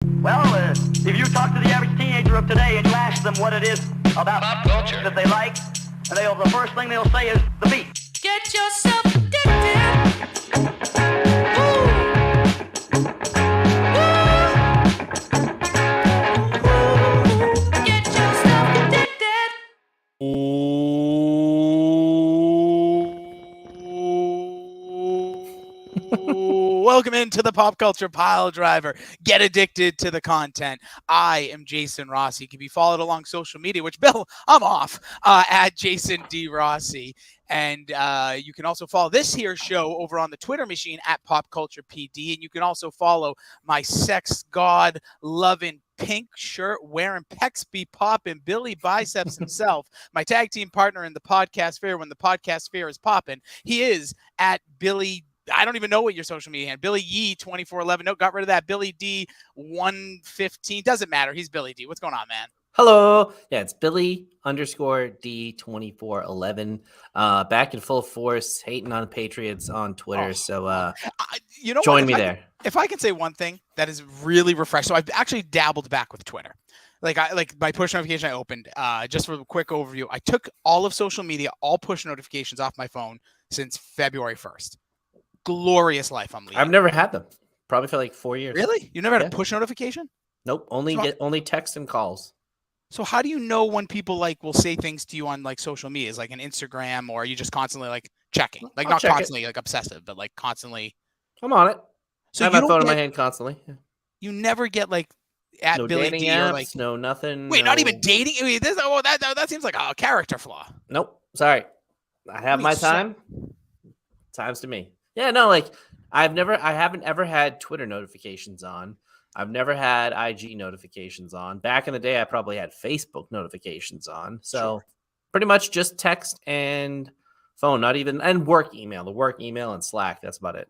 Well, if you talk to the average teenager of today and you ask them what it is about pop culture that they like, and the first thing they'll say is the beat. Get yourself addicted. Woo. Woo. Get yourself addicted. Welcome into the Pop Culture Piledriver. Get addicted to the content. I am Jason Rossi. You can be followed along social media, which, Bill, I'm off, at Jason D Rossi. And you can also follow this here show over on the Twitter machine at Pop Culture PD. And you can also follow my sex god loving pink shirt wearing pecs be popping Billy Biceps himself, my tag team partner in the podcast fair when the podcast fair is popping. He is at Billy. I don't even know what your social media handle. Billy Yee 2411. No, got rid of that. Billy D 115. Doesn't matter. He's Billy D. What's going on, man? Hello. Yeah, it's Billy _ D2411. Back in full force, hating on Patriots on Twitter. You know, join me there. If I can say one thing that is really refreshing. So I've actually dabbled back with Twitter. Like my push notification I opened, just for a quick overview. I took all of social media, all push notifications off my phone since February 1st. Glorious life I'm leading. I've never had them. Probably for like 4 years. Really? You never had a push notification? Nope. Only text and calls. So how do you know when people like will say things to you on like social media, like an Instagram, or are you just constantly like checking? Like I'll not check constantly like obsessive, but like constantly. I'm on it. So I have my phone in my hand constantly. Yeah. You never get like at No Billy dating D apps, or like no nothing. Wait, no... not even dating? I mean, that seems like a character flaw. Nope. Sorry. I have my time. Time's to me. Yeah, no, like I haven't ever had Twitter notifications on. I've never had IG notifications on. Back in the day, I probably had Facebook notifications on. So pretty much just text and phone, and work email. The work email and Slack. That's about it.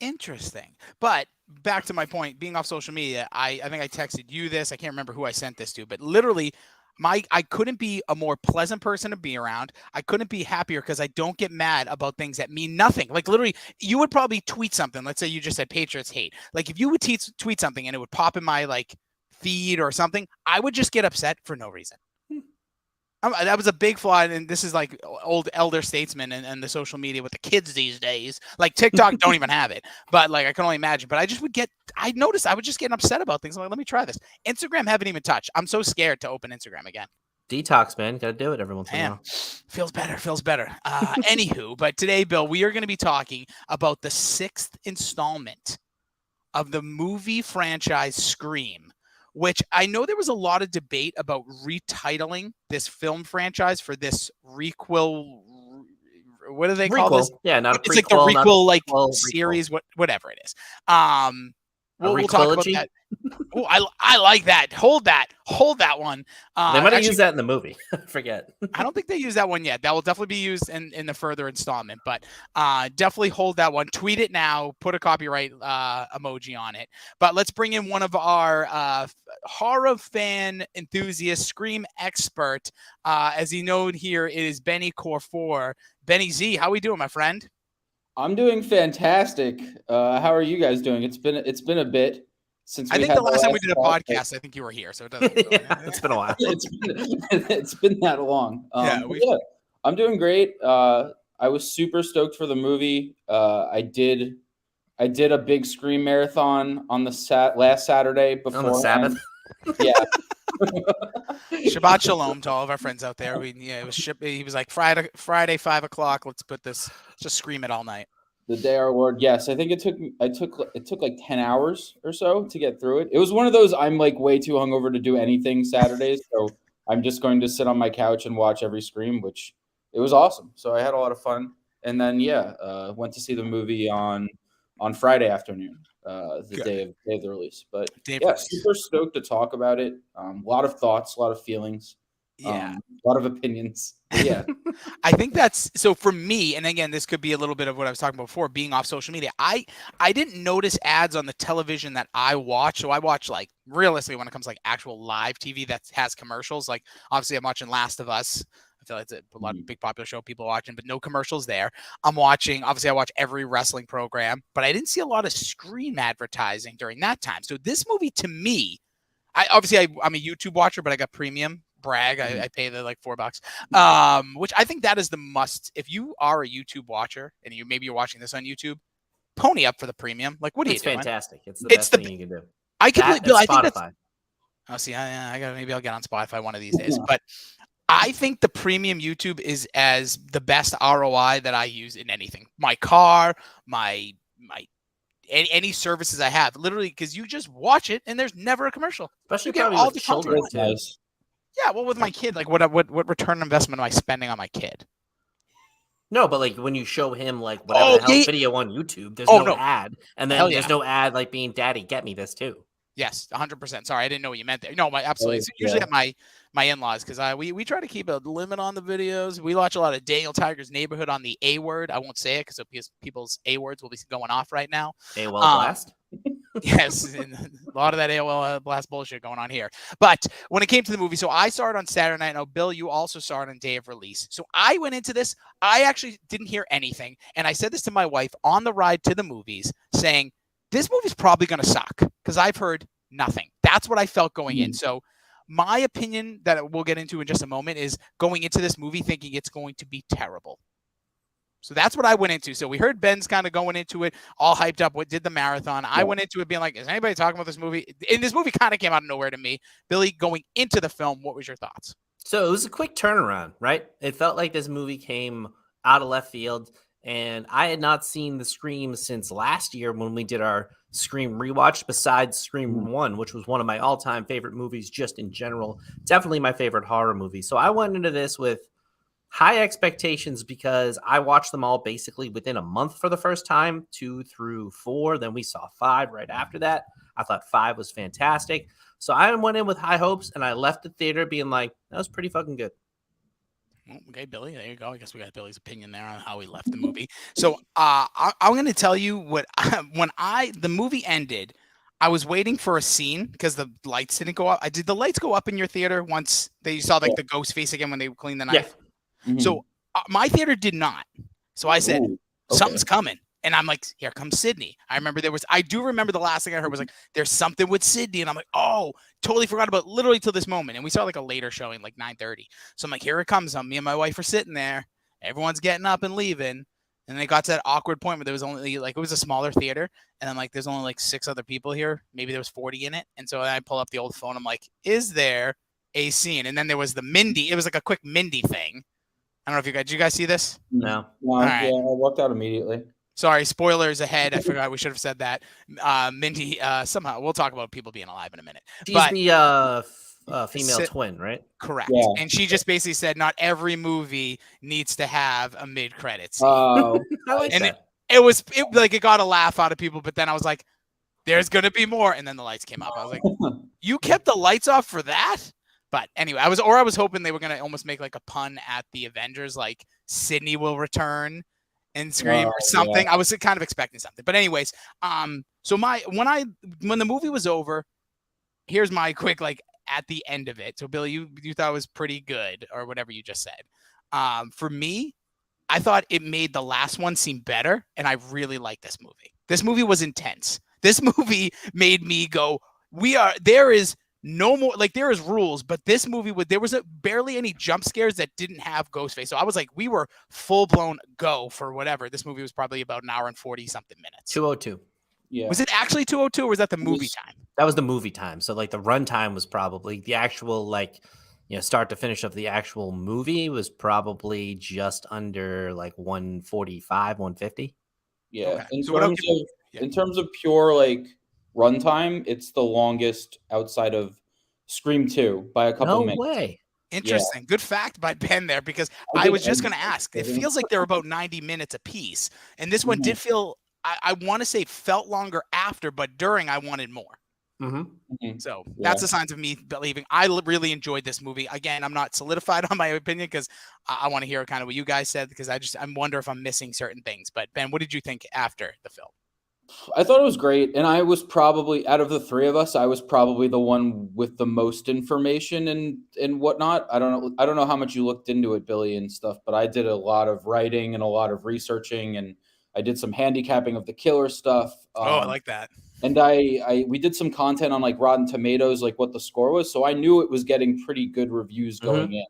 Interesting. But back to my point, being off social media, I think I texted you this. I can't remember who I sent this to, but literally I couldn't be a more pleasant person to be around. I couldn't be happier because I don't get mad about things that mean nothing. Like literally, you would probably tweet something. Let's say you just said Patriots hate. Like if you would tweet something and it would pop in my like feed or something, I would just get upset for no reason. That was a big flaw, and this is like old elder statesmen and the social media with the kids these days. Like TikTok don't even have it, but like I can only imagine. But I noticed I would just get upset about things. I'm like, let me try this. Instagram haven't even touched. I'm so scared to open Instagram again. Detox, man. Got to do it every once in a while. Feels better. Anywho, but today, Bill, we are going to be talking about the 6th installment of the movie franchise Scream, which I know there was a lot of debate about retitling this film franchise for this requel. What do they call this? Yeah, not a prequel. It's like the requel, like series, whatever it is. We'll talk about that. Oh, I like that. Hold that one. They might have used that in the movie. Forget. I don't think they used that one yet. That will definitely be used in the further installment, but definitely hold that one. Tweet it now. Put a copyright emoji on it. But let's bring in one of our horror fan enthusiast, Scream expert. As you know here, it is Benny Corfor. Benny Z, how we doing, my friend? I'm doing fantastic. How are you guys doing? It's been a bit since I think the last time we did a podcast, I think you were here, so it doesn't. It's been a while. It's been that long. Yeah, I'm doing great. I was super stoked for the movie. I did a big Scream marathon on the last Saturday before on the Sabbath. Yeah. Shabbat shalom to all of our friends out there. He was like Friday 5:00. Let's just scream it all night. The day our Lord. Yes, I think it took like 10 hours or so to get through it. It was one of those I'm like way too hungover to do anything Saturdays, so I'm just going to sit on my couch and watch every Scream, which it was awesome. So I had a lot of fun, and then went to see the movie on Friday afternoon. The day of the release, but super stoked to talk about it. A lot of thoughts, a lot of feelings, a lot of opinions. Yeah, I think that's so for me. And again, this could be a little bit of what I was talking about before, being off social media. I didn't notice ads on the television that I watch. So I watch like realistically when it comes to like actual live TV that has commercials. Like obviously I'm watching Last of Us. I feel like it's a lot of big popular show people are watching, but no commercials there. I'm watching, obviously I watch every wrestling program, but I didn't see a lot of Scream advertising during that time. So this movie to me, I'm a YouTube watcher, but I got premium. Brag. I pay the like $4. Which I think that is the must. If you are a YouTube watcher and you're watching this on YouTube, pony up for the premium. Like, what are you doing? It's fantastic. It's the best thing you can do. I can That Bill, and I think that's. Spotify. Oh, see, maybe I'll get on Spotify one of these days. But I think the premium YouTube is as the best ROI that I use in anything. My car, my any services I have, literally, because you just watch it and there's never a commercial. Especially you get probably all with the children content. too. Nice. Yeah, well, with my kid, like what return on investment am I spending on my kid? No, but like when you show him like whatever the hell video on YouTube, there's no ad, and then there's no ad like being "Daddy, get me this too." Yes, 100%. Sorry, I didn't know what you meant there. No, absolutely. It's usually at my in-laws because we try to keep a limit on the videos. We watch a lot of Daniel Tiger's Neighborhood on the A word. I won't say it because people's A words will be going off right now. AOL blast. Yes, and a lot of that AOL blast bullshit going on here. But when it came to the movie, so I saw it on Saturday night. Now, Bill, you also saw it on day of release. So I went into this. I actually didn't hear anything, and I said this to my wife on the ride to the movies, saying, this movie's probably going to suck because I've heard nothing. That's what I felt going in. So my opinion that we'll get into in just a moment is going into this movie thinking it's going to be terrible. So that's what I went into. So we heard Ben's kind of going into it, all hyped up, did the marathon. I went into it being like, is anybody talking about this movie? And this movie kind of came out of nowhere to me. Billy, going into the film, what was your thoughts? So it was a quick turnaround, right? It felt like this movie came out of left field. And I had not seen the Scream since last year when we did our Scream rewatch, besides Scream 1, which was one of my all-time favorite movies just in general. Definitely my favorite horror movie. So I went into this with high expectations because I watched them all basically within a month for the first time, 2 through 4. Then we saw 5 right after that. I thought 5 was fantastic. So I went in with high hopes, and I left the theater being like, that was pretty fucking good. Okay, Billy, there you go. I guess we got Billy's opinion there on how he left the movie. So I'm going to tell you what when the movie ended, I was waiting for a scene because the lights didn't go up. Did the lights go up in your theater once they saw like the ghost face again when they cleaned the knife? Yeah. So my theater did not. So I said, something's coming. And I'm like, here comes Sydney. I do remember the last thing I heard was like, there's something with Sydney. And I'm like, oh, totally forgot about literally till this moment. And we saw like a later showing, like 9:30. So I'm like, here it comes. Me and my wife are sitting there. Everyone's getting up and leaving. And they got to that awkward point where there was only like, it was a smaller theater. And I'm like, there's only like 6 other people here. Maybe there was 40 in it. And so I pull up the old phone. I'm like, is there a scene? And then there was the Mindy. It was like a quick Mindy thing. I don't know if did you guys see this? No. Yeah, I walked out immediately. Sorry, spoilers ahead. I forgot we should have said that. Mindy, somehow we'll talk about people being alive in a minute. She's the female twin, right? Correct. Yeah. And she just basically said, not every movie needs to have a mid-credit scene. Oh, I like and that. it got a laugh out of people, but then I was like, there's gonna be more. And then the lights came up. I was like, you kept the lights off for that? But anyway, I was hoping they were gonna almost make like a pun at the Avengers, like Sydney will return and Scream or something. Yeah. I was kind of expecting something. But anyways, so when the movie was over, here's my quick like at the end of it. So Billy, you thought it was pretty good or whatever you just said. For me, I thought it made the last one seem better, and I really like this movie. This movie was intense. This movie made me go, there is no more, like there is rules, but this movie there was barely any jump scares that didn't have Ghostface. So I was like, we were full blown go for whatever. This movie was probably about an hour and 40 something minutes. 2:02. Yeah. Was it actually 2:02 or was that the movie time? That was the movie time. So like the run time was probably the actual start to finish of the actual movie was probably just under like 145, 150. Yeah. Okay. In terms of pure like runtime, it's the longest outside of Scream 2 by a couple minutes. No way. Interesting. Yeah. Good fact by Ben there, because I was just going to ask. It feels like they're about 90 minutes a piece. And this one did feel, I want to say felt longer after, but during I wanted more. So that's the signs of me believing. I really enjoyed this movie. Again, I'm not solidified on my opinion because I want to hear kind of what you guys said because I wonder if I'm missing certain things. But Ben, what did you think after the film? I thought it was great, and I was probably out of the three of us, I was probably the one with the most information and whatnot. I don't know how much you looked into it, Billy, and stuff, but I did a lot of writing and a lot of researching, and I did some handicapping of the killer stuff. Oh, I like that. And we did some content on like Rotten Tomatoes, like what the score was, so I knew it was getting pretty good reviews going in.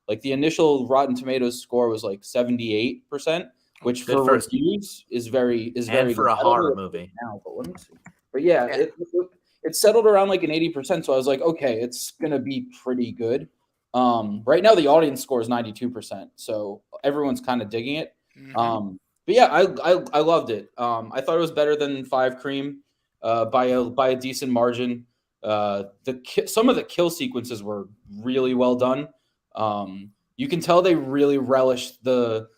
Like the initial Rotten Tomatoes score was like 78%. Which Good for first. reviews is very And for good. a I don't know horror what movie. now, but let me see. But yeah, it settled around like an 80%. So I was like, okay, it's gonna be pretty good. Right now the audience score is 92%, so everyone's kind of digging it. Mhm. But yeah, I loved it. I thought it was better than Five Cream, by a decent margin. Some of the kill sequences were really well done. You can tell they really relished the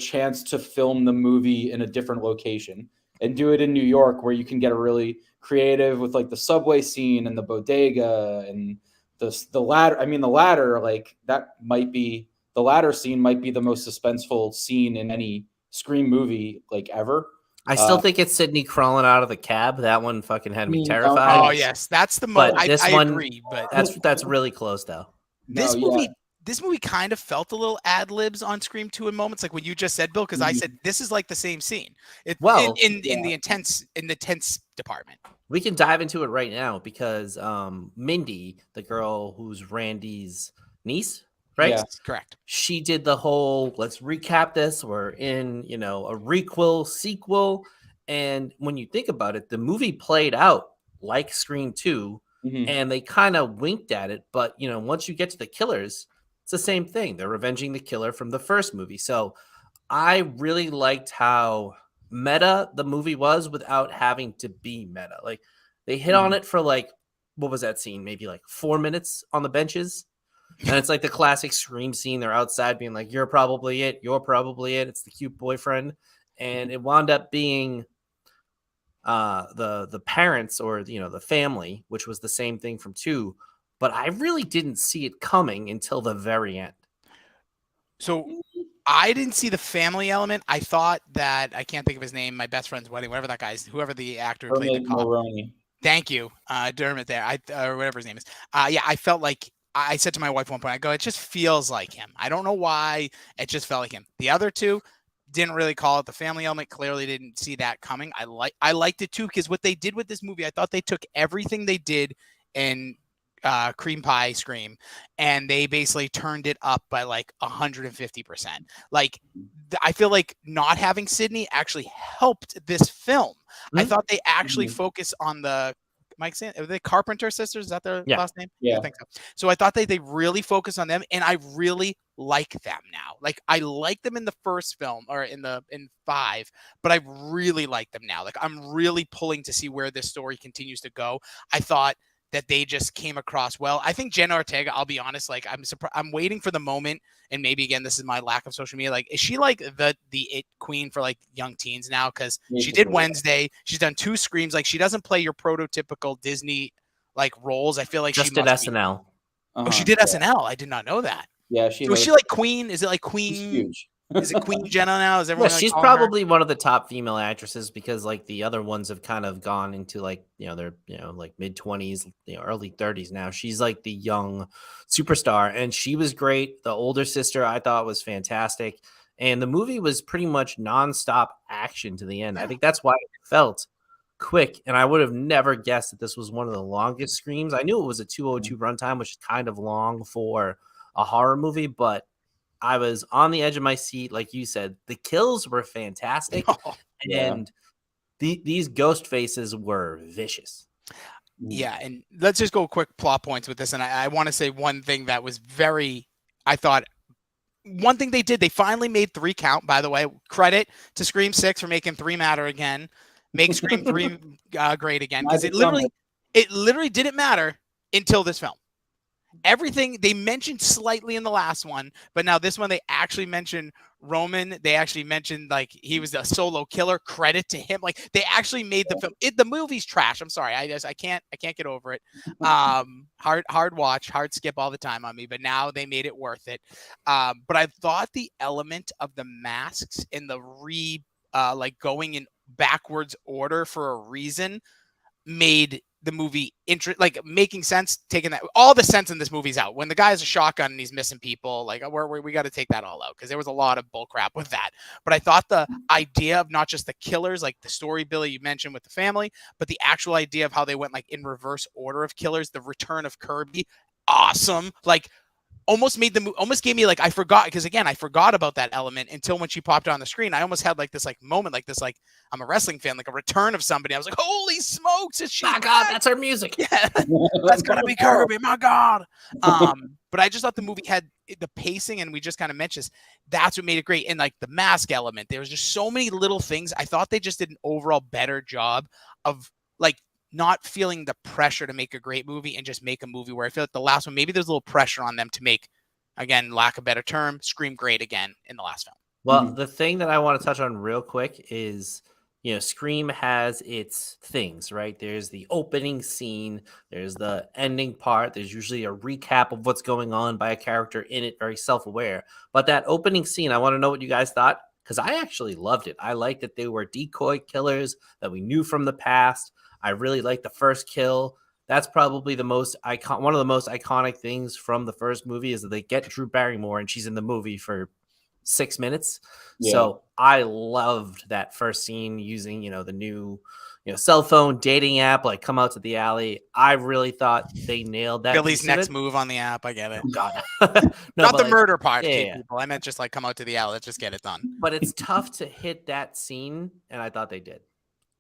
chance to film the movie in a different location and do it in New York, where you can get a really creative with like the subway scene and the bodega and the ladder. I mean, the ladder, like that might be the ladder scene might be the most suspenseful scene in any Scream movie like ever. I still think it's Sydney crawling out of the cab. That one fucking had me terrified. Oh yes, that's the most. But this I one, agree, but that's really close though. this No, movie, this movie kind of felt a little ad libs on Scream 2 in moments, like what you just said, Bill. Because I said this is like the same scene. It Well, in the tense department. We can dive into it right now because Mindy, the girl who's Randy's niece, right? Yeah. Correct. She did the whole let's recap this. We're in, a requel sequel. And when you think about it, the movie played out like Scream 2, and they kind of winked at it. But, once you get to the killers, it's the same thing. They're revenging the killer from the first movie. So I really liked how meta the movie was without having to be meta. Like they hit on it for like, what was that scene? Maybe like 4 minutes on the benches. And it's like the classic Scream scene. They're outside being like, you're probably it. You're probably it. It's the cute boyfriend. And it wound up being the parents or, the family, which was the same thing from 2. But I really didn't see it coming until the very end. So I didn't see the family element. I thought that I can't think of his name. My best friend's wedding, whatever that guy's, whoever the actor who played the cop. Mulroney. Thank you, Dermot. There, or whatever his name is. Yeah, I felt like I said to my wife one point. I go, it just feels like him. I don't know why. It just felt like him. The other two didn't really call it. The family element clearly didn't see that coming. I liked it too because what they did with this movie, I thought they took everything they did in Cream Pie Scream, and they basically turned it up by like 150%. Like I feel like not having Sydney actually helped this film. I thought they actually focus on the are they Carpenter sisters? Is that their last name? Yeah. I think so. So I thought they really focused on them, and I really like them now. Like I liked them in the first film or in 5, but I really like them now. Like I'm really pulling to see where this story continues to go. I thought that they just came across well. I think Jenna Ortega, I'll be honest, like I'm waiting for the moment, and maybe again this is my lack of social media. Like, is she like the it queen for like young teens now? Because she did Wednesday, she's done 2 Screams. Like she doesn't play your prototypical Disney like roles. I feel like Just she did must SNL. Oh, she did SNL. I did not know that. Yeah, So is she like Queen? Is it like Queen? She's huge. Is it Queen Jenna now? Is everyone? Yeah, like, she's calling her? probably one of the top female actresses because like the other ones have kind of gone into like, they're, like mid-20s, early 30s now. She's like the young superstar, and she was great. The older sister I thought was fantastic. And the movie was pretty much nonstop action to the end. I think that's why it felt quick. And I would have never guessed that this was one of the longest Screams. I knew it was a 2:02 runtime, which is kind of long for a horror movie, but I was on the edge of my seat. Like you said, the kills were fantastic. And these ghost faces were vicious. Yeah, and let's just go quick plot points with this. And I want to say one thing that was I thought one thing they did, they finally made 3 count, by the way. Credit to Scream 6 for making 3 matter again. Make Scream 3 great again. Because it literally didn't matter until this film. Everything they mentioned slightly in the last one, but now this one they actually mentioned Roman. They actually mentioned like he was a solo killer. Credit to him. Like they actually made the film. The movie's trash. I'm sorry. I can't get over it. Hard watch, hard skip all the time on me. But now they made it worth it. But I thought the element of the masks and the like going in backwards order for a reason made the movie like making sense, taking that all the sense in this movie's out. When the guy has a shotgun and he's missing people, like we got to take that all out because there was a lot of bull crap with that. But I thought the idea of not just the killers, like the story Billy you mentioned with the family, but the actual idea of how they went like in reverse order of killers, the return of Kirby, awesome. Like almost gave me like I forgot because again I forgot about that element until when she popped on the screen. I almost had like this like moment like this like I'm a wrestling fan, like a return of somebody. I was like, holy smokes, is she My God, that's her music. Yeah, that's gonna be Kirby, my God. But I just thought the movie had the pacing, and we just kind of mentioned this. That's what made it great. And like the mask element, there was just so many little things. I thought they just did an overall better job of like not feeling the pressure to make a great movie and just make a movie where I feel like the last one, maybe there's a little pressure on them to make, again, lack of better term, scream great again in the last film. Well, the thing that I want to touch on real quick is, Scream has its things, right? There's the opening scene, there's the ending part, there's usually a recap of what's going on by a character in it, very self-aware. But that opening scene, I want to know what you guys thought, because I actually loved it. I liked that they were decoy killers that we knew from the past. I really liked the first kill. That's probably one of the most iconic things from the first movie is that they get Drew Barrymore and she's in the movie for 6 minutes. Yeah. So I loved that first scene using, the new, cell phone dating app, like come out to the alley. I really thought they nailed that. Billy's next move on the app. I get it. Oh, God. Not the murder part. Yeah. People. I meant just like come out to the alley. Let's just get it done. But it's tough to hit that scene. And I thought they did.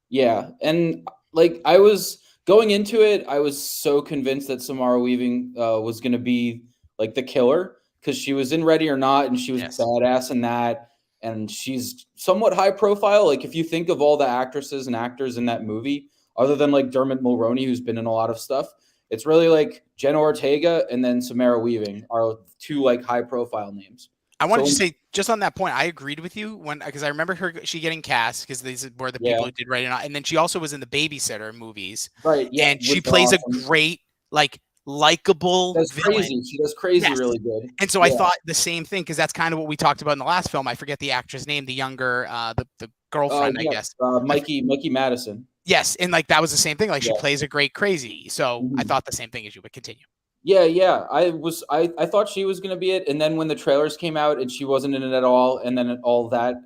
Yeah. And like I was going into it, I was so convinced that Samara Weaving was going to be like the killer because she was in Ready or Not and she was badass in that. And she's somewhat high profile. Like if you think of all the actresses and actors in that movie, other than like Dermot Mulroney, who's been in a lot of stuff, it's really like Jenna Ortega and then Samara Weaving are two like high profile names. I wanted to say just on that point, I agreed with you because I remember she getting cast because these were the people who did Ready or Not, and then she also was in the Babysitter movies, right? Yeah, and she plays a great like likable villain. She does crazy really good. And so I thought the same thing because that's kind of what we talked about in the last film. I forget the actress name, the younger, the girlfriend, I guess. Mikey Madison. Yes, and like that was the same thing. Like she plays a great crazy. So I thought the same thing as you, but continue. Yeah. I thought she was gonna be it, and then when the trailers came out and she wasn't in it at all, and then all that,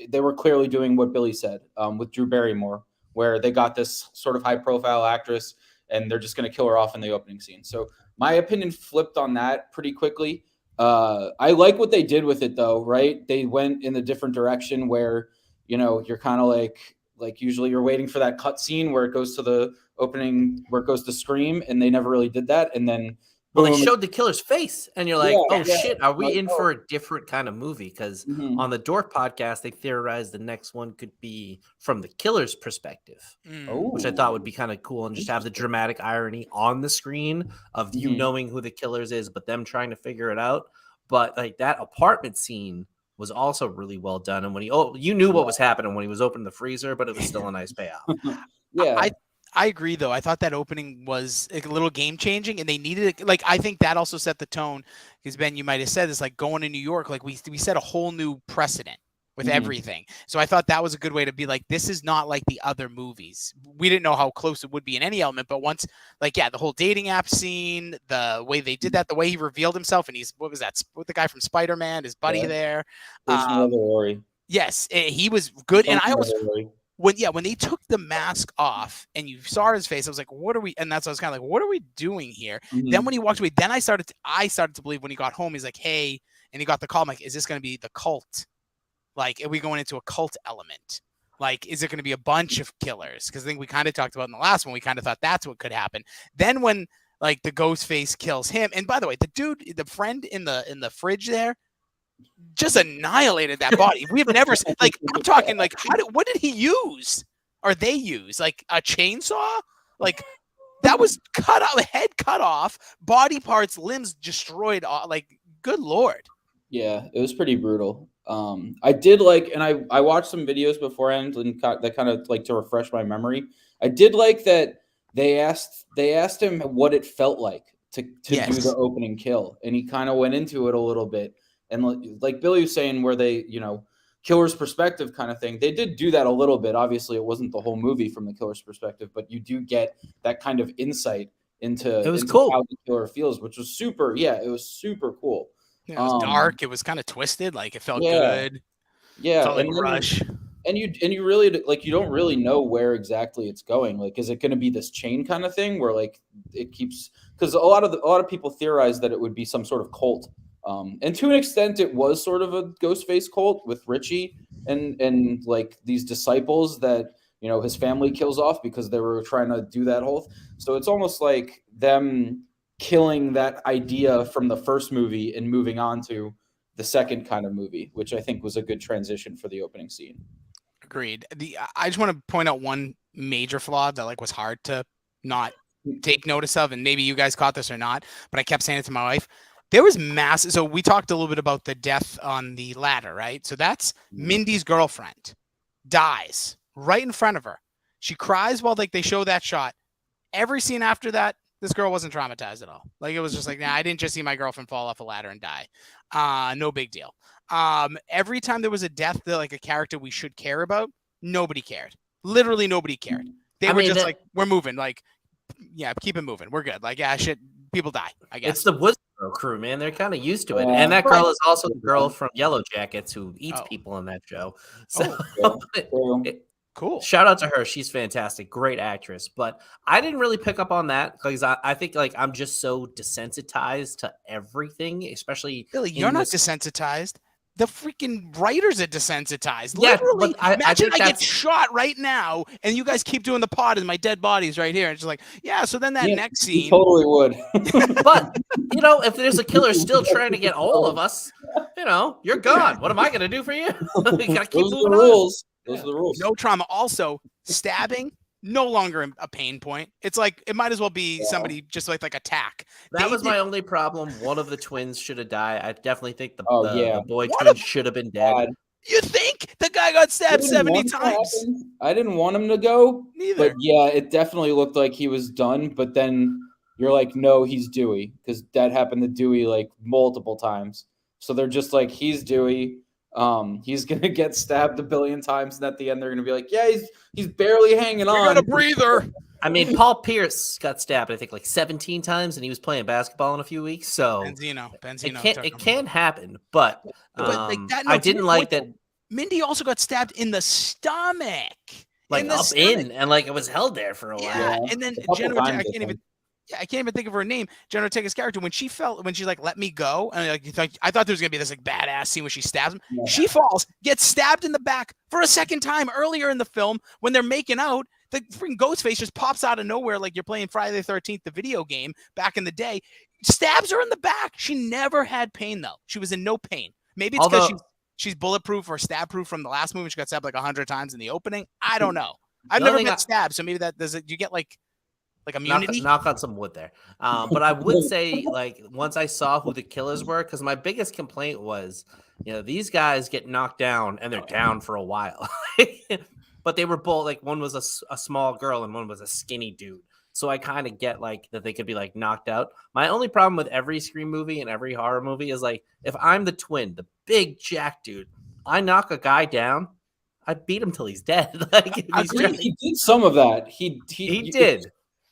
they were clearly doing what Billy said with Drew Barrymore, where they got this sort of high profile actress and they're just gonna kill her off in the opening scene. So my opinion flipped on that pretty quickly. I like what they did with it though, right? They went in a different direction where you're kind of like usually you're waiting for that cut scene where it goes to the opening where it goes to Scream, and they never really did that. And then they showed the killer's face, and you're like, shit, are we in for a different kind of movie? Because on the Dork podcast, they theorized the next one could be from the killer's perspective, which I thought would be kind of cool, and just have the dramatic irony on the screen of you knowing who the killers is, but them trying to figure it out. But like that apartment scene was also really well done. And when you knew what was happening when he was opening the freezer, but it was still a nice payoff. I agree, though. I thought that opening was a little game changing, and they needed it. Like, I think that also set the tone because Ben, you might have said this, like going to New York, like we set a whole new precedent with everything. So I thought that was a good way to be like, this is not like the other movies. We didn't know how close it would be in any element, but once, like, the whole dating app scene, the way they did that, the way he revealed himself, and what was that? With the guy from Spider-Man, his buddy there. Yes, he was good, and I always. When they took the mask off and you saw his face, I was like, what are we? And that's what I was kind of like, what are we doing here? Then when he walked away, then I started to believe when he got home, he's like, hey, and he got the call. I'm like, is this going to be the cult? Like, are we going into a cult element? Like, is it going to be a bunch of killers? Because I think we kind of talked about in the last one, we kind of thought that's what could happen. Then when like the ghost face kills him, and by the way, the friend in the fridge there, just annihilated that body. We have never seen, like, I'm talking like, what did he use? Or they use like a chainsaw? Like that was cut out, head cut off, body parts, limbs destroyed. Like, good Lord. Yeah, it was pretty brutal. I did like, and I watched some videos beforehand and that kind of like to refresh my memory. I did like that they asked him what it felt like to do the opening kill, and he kind of went into it a little bit. And like Billy was saying, where they, killer's perspective kind of thing. They did do that a little bit. Obviously, it wasn't the whole movie from the killer's perspective, but you do get that kind of insight into cool. how the killer feels, which was super. Yeah, it was super cool. Yeah, it was dark. It was kind of twisted. Like it felt Yeah. good. Yeah, Felt like and a then, rush. and you really like you don't really know where exactly it's going. Like, is it going to be this chain kind of thing where like it keeps? Because a lot of people theorize that it would be some sort of cult. And to an extent, it was sort of a Ghostface cult with Richie and like these disciples that his family kills off because they were trying to do that whole. So it's almost like them killing that idea from the first movie and moving on to the second kind of movie, which I think was a good transition for the opening scene. Agreed. I just want to point out one major flaw that like was hard to not take notice of, and maybe you guys caught this or not, but I kept saying it to my wife. There was massive. So we talked a little bit about the death on the ladder, right? So that's Mindy's girlfriend dies right in front of her. She cries while like they show that shot. Every scene after that, this girl wasn't traumatized at all. Like it was just like, nah, I didn't just see my girlfriend fall off a ladder and die. No big deal. Every time there was a death that like a character we should care about, nobody cared. Literally nobody cared. They were just like, we're moving. Like, yeah, keep it moving. We're good. Like, yeah, shit, people die, I guess. It's the Woodsboro crew, man. They're kind of used to it. And that girl is also the girl from Yellow Jackets who eats people in that show. So cool. Shout out to her. She's fantastic. Great actress. But I didn't really pick up on that because I think like I'm just so desensitized to everything, especially Billy, you're not desensitized. The freaking writers are desensitized. Yeah, literally. Imagine I get that's shot right now, and you guys keep doing the pod, and my dead body's right here. And it's just like, yeah. So then that next scene, you totally would. But if there's a killer still trying to get all of us, you're gone. What am I going to do for you? You got to keep moving on. Those are the rules. No trauma. Also, stabbing no longer a pain point. It's like it might as well be somebody just like attack. That was my only problem. One of the twins should have died. I definitely think the boy What twin should have been dead. You think the guy got stabbed 70 times? I didn't want him to go. Neither. But yeah, it definitely looked like he was done. But then you're like, no, he's Dewey, because that happened to Dewey like multiple times. So they're just like, he's Dewey. He's gonna get stabbed a billion times, and at the end they're gonna be like, yeah, he's barely hanging on. Got a breather. I mean, Paul Pierce got stabbed, I think, like 17 times, and he was playing basketball in a few weeks. So Benzino. It can happen, but I didn't like that. Mindy also got stabbed in the stomach, and like it was held there for a while. Yeah, and then Jenna, I can't even think of her name. Jenna Ortega's character, when she's like, let me go. And I thought there was going to be this like badass scene where she stabs him. Yeah. She falls, gets stabbed in the back for a second time earlier in the film when they're making out. The freaking Ghostface just pops out of nowhere like you're playing Friday the 13th, the video game back in the day. Stabs her in the back. She never had pain, though. She was in no pain. Maybe it's because she's bulletproof or stab-proof from the last movie. She got stabbed like 100 times in the opening. I don't know. I've never been stabbed, so maybe you get like immunity. Knock on some wood there. But I would say, like, once I saw who the killers were, because my biggest complaint was, these guys get knocked down and they're down for a while. But they were both like, one was a small girl and one was a skinny dude. So I kind of get like that they could be like knocked out. My only problem with every Scream movie and every horror movie is like, if I'm the twin, the big jack dude, I knock a guy down, I beat him till he's dead. Like he did some of that. He did.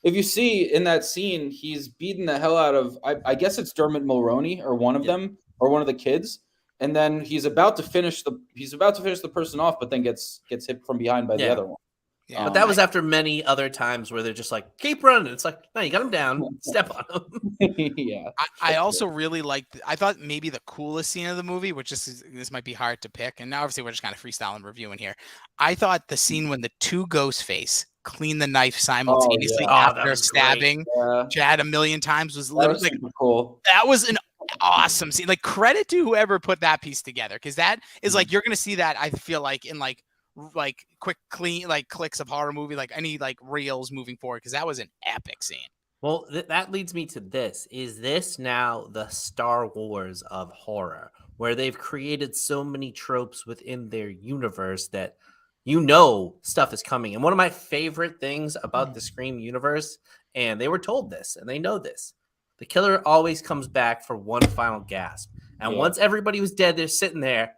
If you see in that scene, he's beating the hell out of I guess it's Dermot Mulroney or one of them or one of the kids. And then he's about to finish the person off, but then gets hit from behind by the other one. Yeah, but that was after many other times where they're just like, keep running. It's like, no, you got him down. Step on him. Yeah. I also really liked, I thought maybe the coolest scene of the movie, which this might be hard to pick. And now obviously we're just kind of freestyling reviewing here. I thought the scene when the two Ghostface clean the knife simultaneously after stabbing Chad a million times was literally super cool. That was an awesome scene. Like, credit to whoever put that piece together, because that is like, you're gonna see that, I feel like, in like quick clean like clicks of horror movie, like any like reels moving forward, because that was an epic scene. Well, that leads me to this. Is this now the Star Wars of horror, where they've created so many tropes within their universe that stuff is coming? And one of my favorite things about the Scream universe, and they were told this and they know this, the killer always comes back for one final gasp. And once everybody was dead, they're sitting there.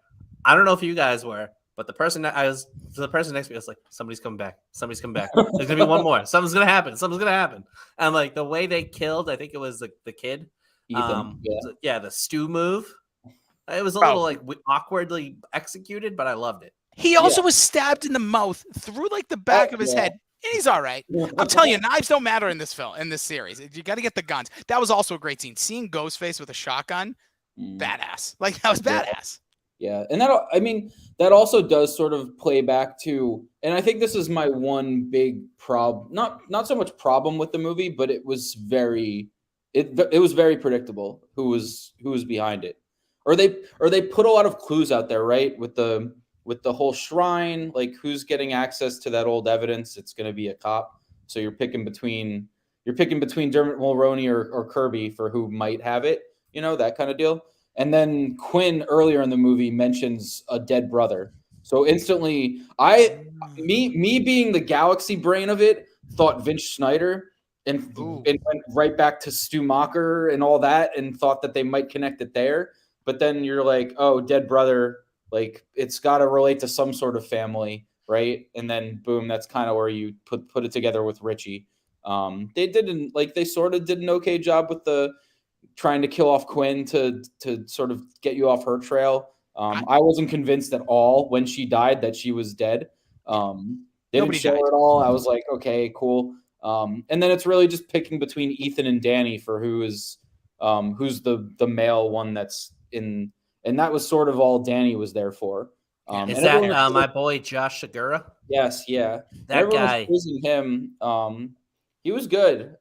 I don't know if you guys were, but the person next to me was like, somebody's coming back. Somebody's coming back. There's gonna be one more. Something's gonna happen. Something's gonna happen. And like the way they killed, I think it was the kid. Ethan. The stew move. It was a Bro. little like awkwardly executed, but I loved it. He also was stabbed in the mouth through like the back of his head. And he's all right. I'm telling you, knives don't matter in this film, in this series. You got to get the guns. That was also a great scene. Seeing Ghostface with a shotgun, badass. Like that was badass. Yeah, and that also does sort of play back to, and I think this is my one big problem. Not so much problem with the movie, but it was very predictable who was behind it, or they put a lot of clues out there, right? With the whole shrine, like who's getting access to that old evidence? It's going to be a cop. So you're picking between Dermot Mulroney or Kirby for who might have it, that kind of deal. And then Quinn earlier in the movie mentions a dead brother. So instantly, me being the galaxy brain of it, thought Vince Schneider and went right back to Stu Macher and all that, and thought that they might connect it there. But then you're like, oh, dead brother. Like it's got to relate to some sort of family, right? And then boom, that's kind of where you put it together with Richie. They sort of did an okay job with the trying to kill off Quinn to sort of get you off her trail. I wasn't convinced at all when she died that she was dead. They didn't show her at all. I was like, okay, cool. And then it's really just picking between Ethan and Danny for who's the male one that's in. And that was sort of all Danny was there for. Is that my boy Josh Segura? Yes, yeah. That guy. Was praising him. He was good.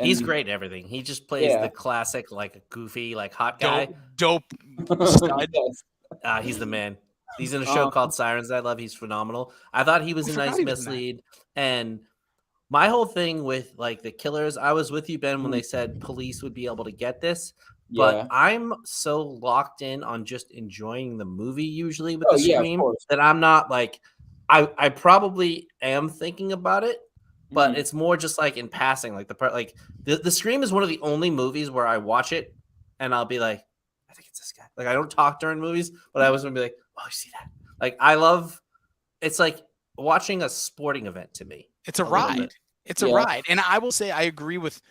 He's great at everything. He just plays the classic, like a goofy, like hot guy. Dope stud. He's the man. He's in a show called Sirens that I love. He's phenomenal. I thought he was a nice mislead. And my whole thing with like the killers, I was with you, Ben, when they said police would be able to get this. But I'm so locked in on just enjoying the movie usually with the stream that I'm not like I probably am thinking about it, but it's more just like in passing. Like the Scream is one of the only movies where I watch it and I'll be like, I think it's this guy. Like I don't talk during movies, but I was gonna be like, oh, you see that? Like I love. It's like watching a sporting event to me. It's a ride. It's a ride, and I will say I agree with.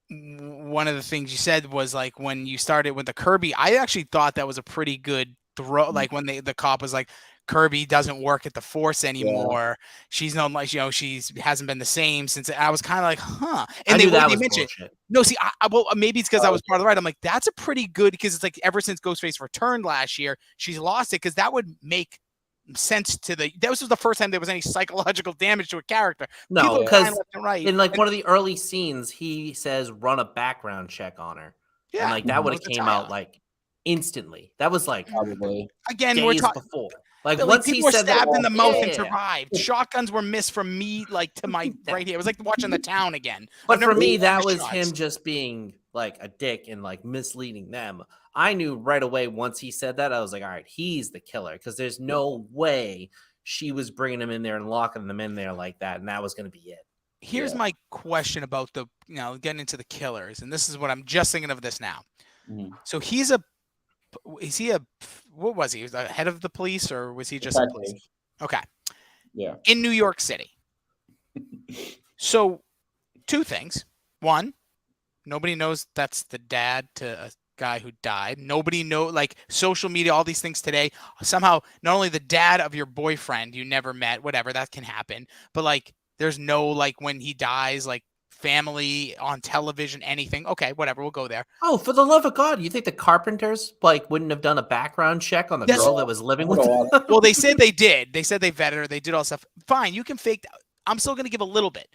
One of the things you said was like when you started with the Kirby, I actually thought that was a pretty good throw. Like when the cop was like, Kirby doesn't work at the Force anymore. She's known like, she's hasn't been the same since. I was kind of like, huh. And they mentioned bullshit. No, see, well, maybe it's because I was part of the ride. I'm like, that's a pretty good, because it's like ever since Ghostface returned last year, she's lost it, because that would make sense to that was the first time there was any psychological damage to a character. No, because in like one of the early scenes, he says run a background check on her. Yeah, and like that would have came out like instantly. That was like probably again we're talking before. Like once people he were said stabbed that, in the mouth and survived. Shotguns were missed from me like to my right here. It was like watching The Town again. But for me, that was him just being like a dick and like misleading them. I knew right away once he said that, I was like, all right, he's the killer, because there's no way she was bringing him in there and locking them in there like that, and that was going to be it. Here's my question about the, getting into the killers, and this is what I'm just thinking of this now. So what was he? He was the head of the police, or was he just a police? Okay. Yeah. In New York City. So two things. One, nobody knows that's the dad to a guy who died. Nobody like social media, all these things today, somehow not only the dad of your boyfriend you never met, whatever, that can happen, but like there's no like when he dies, like family on television, anything. Okay, whatever, we'll go there. Oh, for the love of God, you think the Carpenters like wouldn't have done a background check on the girl that was living with them? Well, they said they did. They said they vetted her. They did all stuff. Fine, you can fake. I'm still going to give a little bit.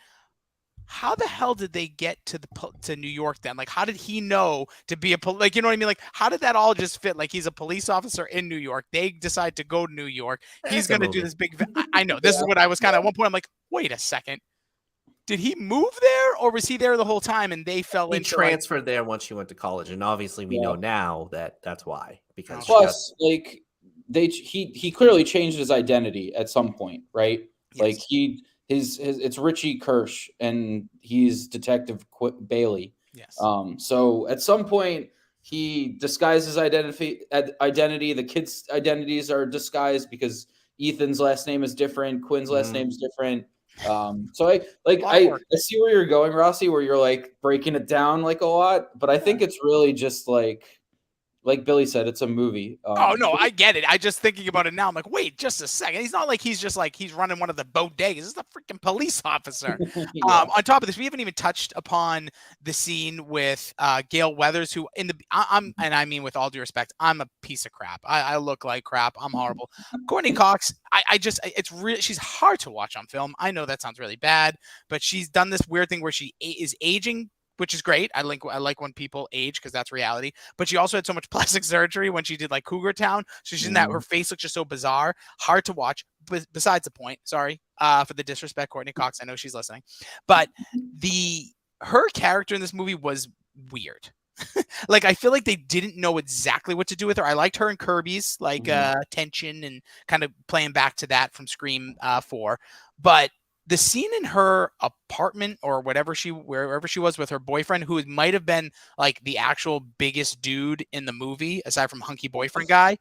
How the hell did they get to New York then? Like, how did he know to be like, you know what I mean? Like, how did that all just fit? Like, he's a police officer in New York. They decide to go to New York. He's going to do this big. I know. This is what I was kind of at one point. I'm like, wait a second. Did he move there, or was he there the whole time and they fell into? He transferred there once she went to college, and obviously we know now that that's why. Because plus, like he clearly changed his identity at some point, right? Yes. Like it's Richie Kirsch, and he's Detective Bailey. Yes. So at some point he disguises identity. The kids' identities are disguised because Ethan's last name is different. Quinn's last name is different. So I see where you're going, Rossi, where you're like breaking it down like a lot, but I think it's really just like Billy said, it's a movie. Oh no, I get it. I just thinking about it now. I'm like, wait, just a second. He's not like he's just like he's running one of the bodegas. This is a freaking police officer. Yeah. On top of this, we haven't even touched upon the scene with Gail Weathers, who I'm and I mean with all due respect, I'm a piece of crap. I look like crap. I'm horrible. Courtney Cox, I just it's really she's hard to watch on film. I know that sounds really bad, but she's done this weird thing where she is aging, which is great. I like when people age because that's reality. But she also had so much plastic surgery when she did like Cougar Town. So she's in that her face looks just so bizarre, hard to watch. But besides the point, sorry for the disrespect, Courtney Cox. I know she's listening, but her character in this movie was weird. Like I feel like they didn't know exactly what to do with her. I liked her and Kirby's like tension and kind of playing back to that from Scream 4, but the scene in her apartment or wherever she was with her boyfriend, who might have been like the actual biggest dude in the movie, aside from hunky boyfriend guy,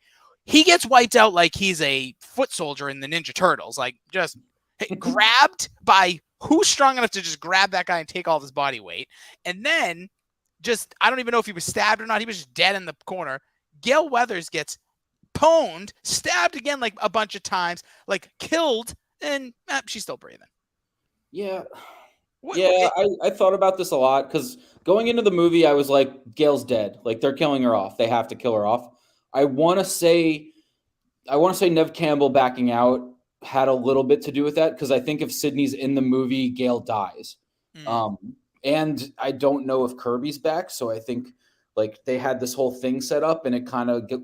he gets wiped out like he's a foot soldier in the Ninja Turtles, like just grabbed by who's strong enough to just grab that guy and take all of his body weight. And then just, I don't even know if he was stabbed or not. He was just dead in the corner. Gail Weathers gets pwned, stabbed again like a bunch of times, like killed, and she's still breathing. Yeah. I thought about this a lot because going into the movie, I was like, Gail's dead. Like they're killing her off. They have to kill her off. I want to say Nev Campbell backing out had a little bit to do with that because I think if Sydney's in the movie, Gail dies. And I don't know if Kirby's back, so I think like they had this whole thing set up and it kind of got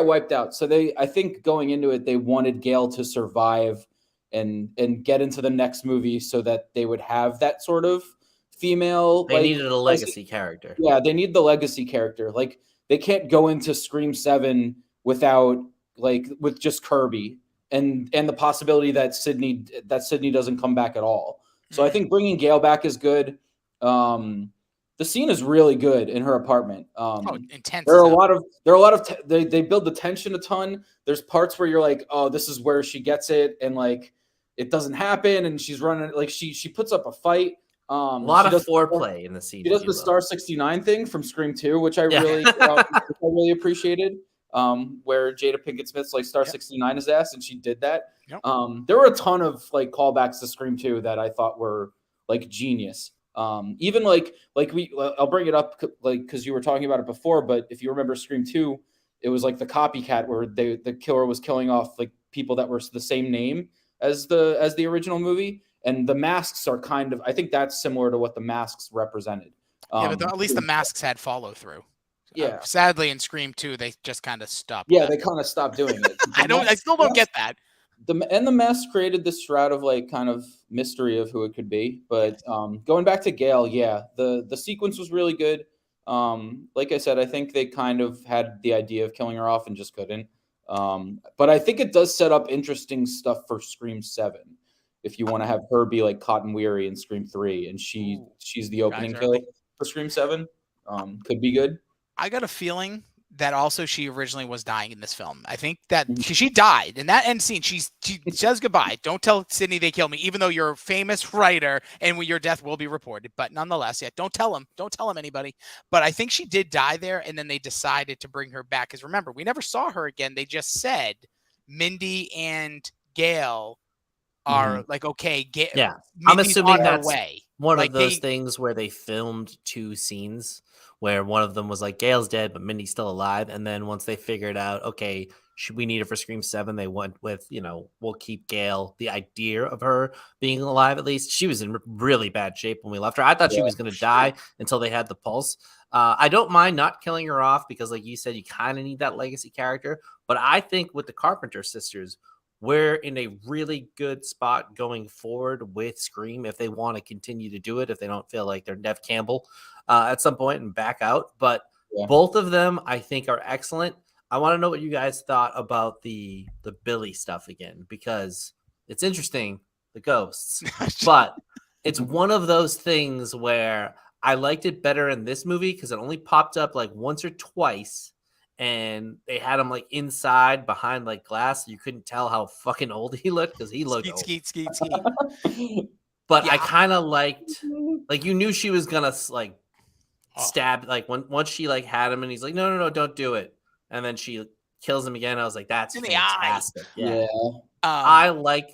wiped out. So I think going into it, they wanted Gail to survive and get into the next movie so that they would have that sort of female. They needed a legacy character. Yeah, they need the legacy character. Like they can't go into Scream 7 without with just Kirby and the possibility that Sydney doesn't come back at all. So I think bringing Gail back is good. The scene is really good in her apartment. Intense. There are a lot of they build the tension a ton. There's parts where you're like, oh, this is where she gets it, and like it doesn't happen, and she's running like she puts up a fight. A lot of foreplay in the scene. She does the Star 69 thing from Scream 2, which I really I really appreciated. Where Jada Pinkett Smith's like Star 69 his ass, and she did that. Yep. There were a ton of like callbacks to Scream 2 that I thought were like genius. Even I'll bring it up like because you were talking about it before, but if you remember Scream 2, it was like the copycat where the killer was killing off like people that were the same name as the original movie, and the masks are kind of, I think that's similar to what the masks represented. But at least the masks had follow through. Yeah. Sadly, in Scream 2, they just kind of stopped. Yeah, they kind of stopped doing it. I still don't get that. The masks created this shroud of like kind of mystery of who it could be. But going back to Gail, yeah, the sequence was really good. Like I said, I think they kind of had the idea of killing her off and just couldn't. But I think it does set up interesting stuff for Scream 7. If you want to have her be like Cotton Weary in Scream 3, and she's the opening kill for Scream 7, could be good. I got a feeling that also she originally was dying in this film. I think that she died in that end scene. She says goodbye. Don't tell Sydney they kill me, even though you're a famous writer and your death will be reported. But nonetheless, don't tell him. Don't tell him anybody. But I think she did die there, and then they decided to bring her back. Because remember, we never saw her again. They just said Mindy and Gail are like, okay, yeah. Mindy's I'm assuming on her that's way. One like of those things where they filmed two scenes where one of them was like Gail's dead, but Mindy's still alive. And then once they figured out, okay, should we need her for Scream 7? They went with, we'll keep Gail. The idea of her being alive, at least she was in really bad shape when we left her. I thought she was going to die until they had the pulse. I don't mind not killing her off because, like you said, you kind of need that legacy character. But I think with the Carpenter sisters, we're in a really good spot going forward with Scream if they want to continue to do it, if they don't feel like they're Nev Campbell at some point and back out. But both of them, I think, are excellent. I want to know what you guys thought about the Billy stuff again, because it's interesting, the ghosts. But it's one of those things where I liked it better in this movie because it only popped up like once or twice, and they had him like inside behind like glass. So you couldn't tell how fucking old he looked because he looked Skeet, old. skeet, skeet, skeet. But Yeah. I kind of liked, like, you knew she was gonna like Oh. stab, like once she like had him, and he's like, no, don't do it, and then she kills him again. I was like, that's In the eye. fantastic. Yeah. Yeah. I like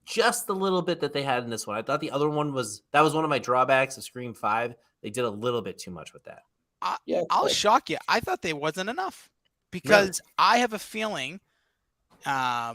just the little bit that they had in this one. I thought the other one was one of my drawbacks of Scream 5. They did a little bit too much with that. Yeah. I'll shock you. I thought there wasn't enough because I have a feeling that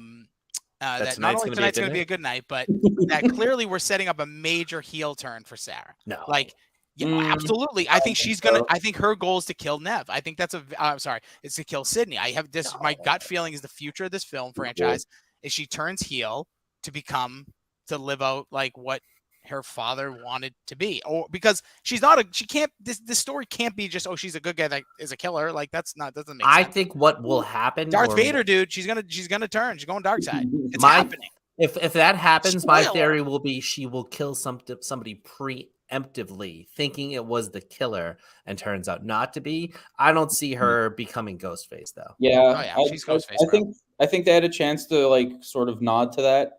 not only tonight's going to be a good night, but that clearly we're setting up a major heel turn for Sarah. No. Like, yeah, absolutely. I think she's gonna. I think her goal is to kill Nev. I think that's it's to kill Sydney. I have this. My gut feeling is the future of this film franchise is she turns heel to live out like what her father wanted to be, or because she can't. This story can't be just she's a good guy that is a killer. Like doesn't make sense. I think what will happen, Darth Vader, dude. She's gonna turn. She's going dark side. It's happening. If that happens, Spoiler. my theory will be she will kill somebody preemptively, thinking it was the killer, and turns out not to be. I don't see her becoming Ghostface though. Yeah, she's Ghostface. I think they had a chance to like sort of nod to that,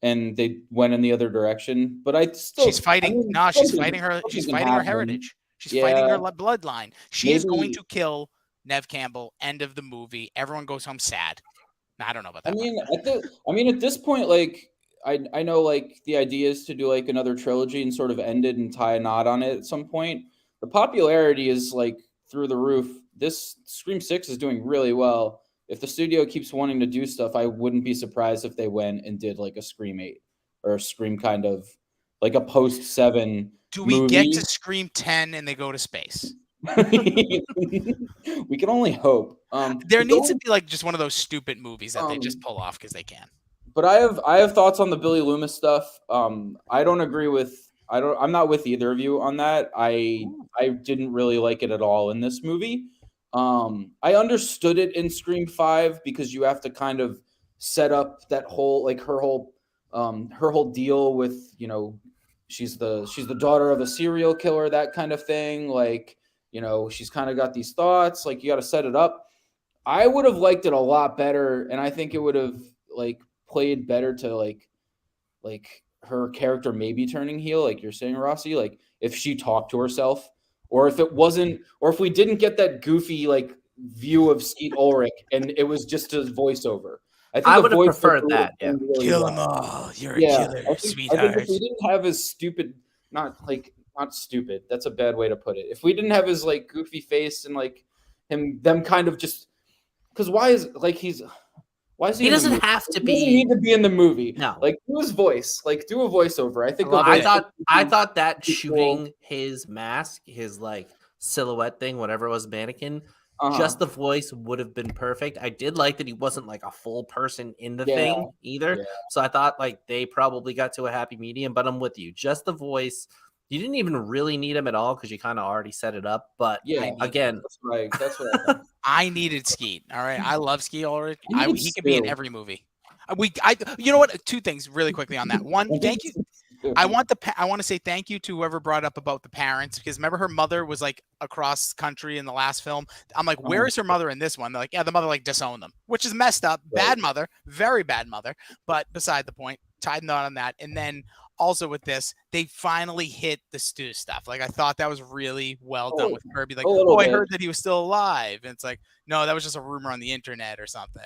and they went in the other direction. But she's fighting. She's fighting her. She's fighting her heritage. She's fighting her bloodline. She is going to kill Nev Campbell. End of the movie. Everyone goes home sad. I don't know about that. At this point, like I know like the idea is to do like another trilogy and sort of end it and tie a knot on it at some point. The popularity is like through the roof. This Scream 6 is doing really well. If the studio keeps wanting to do stuff, I wouldn't be surprised if they went and did like a Scream 8 or a Scream kind of like a post 7. Do we get to Scream 10 and they go to space? We can only hope. There needs to be like just one of those stupid movies that they just pull off because they can. But I have thoughts on the Billy Loomis stuff. I don't agree with. I'm not with either of you on that. I didn't really like it at all in this movie. I understood it in Scream 5 because you have to kind of set up that whole like her whole deal with, you know, she's the daughter of a serial killer, that kind of thing. Like, you know, she's kind of got these thoughts, like you got to set it up. I would have liked it a lot better, and I think it would have like played better to like her character maybe turning heel, like you're saying, Rossi, like if she talked to herself, or if it wasn't, or if we didn't get that goofy like view of Skeet Ulrich and it was just a voiceover. I would have preferred that. Yeah. Really Kill well. them all. You're a killer, sweetheart. I think if we didn't have his stupid, not stupid, that's a bad way to put it. If we didn't have his like goofy face and like them kind of just, because why is he? He doesn't have to be. He doesn't need to be in the movie. No, like do his voice, like do a voiceover. I think. I thought that shooting his mask, his like silhouette thing, whatever it was, mannequin. Just the voice would have been perfect. I did like that he wasn't like a full person in the thing either. Yeah. So I thought like they probably got to a happy medium, but I'm with you. Just the voice. You didn't even really need him at all because you kind of already set it up. But again, that's right. That's what I I needed Skeet. All right. I love Skeet Ulrich. He could be in every movie. You know what? Two things really quickly on that. One, thank you. I want to say thank you to whoever brought up about the parents, because remember her mother was like across country in the last film. I'm like, where is her mother in this one? They're like, yeah, the mother like disowned them, which is messed up. Right. Bad mother, very bad mother. But beside the point, tied knot on that. And then also with this, they finally hit the Stu stuff. Like I thought that was really well done with Kirby. Like, I heard that he was still alive, and it's like, no, that was just a rumor on the internet or something.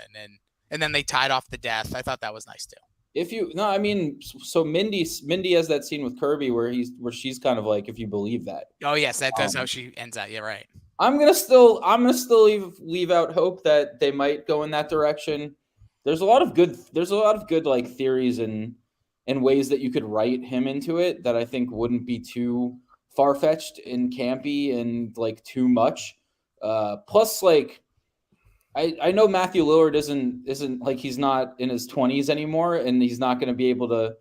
And then they tied off the death. I thought that was nice too. So Mindy has that scene with Kirby where she's kind of like, if you believe that. Oh yes, that's how she ends out. Yeah, right. I'm gonna still leave out hope that they might go in that direction. There's a lot of good like theories and ways that you could write him into it that I think wouldn't be too far-fetched and campy and like too much. Plus, like I know Matthew Lillard isn't like, he's not in his 20s anymore, and he's not going to be able to.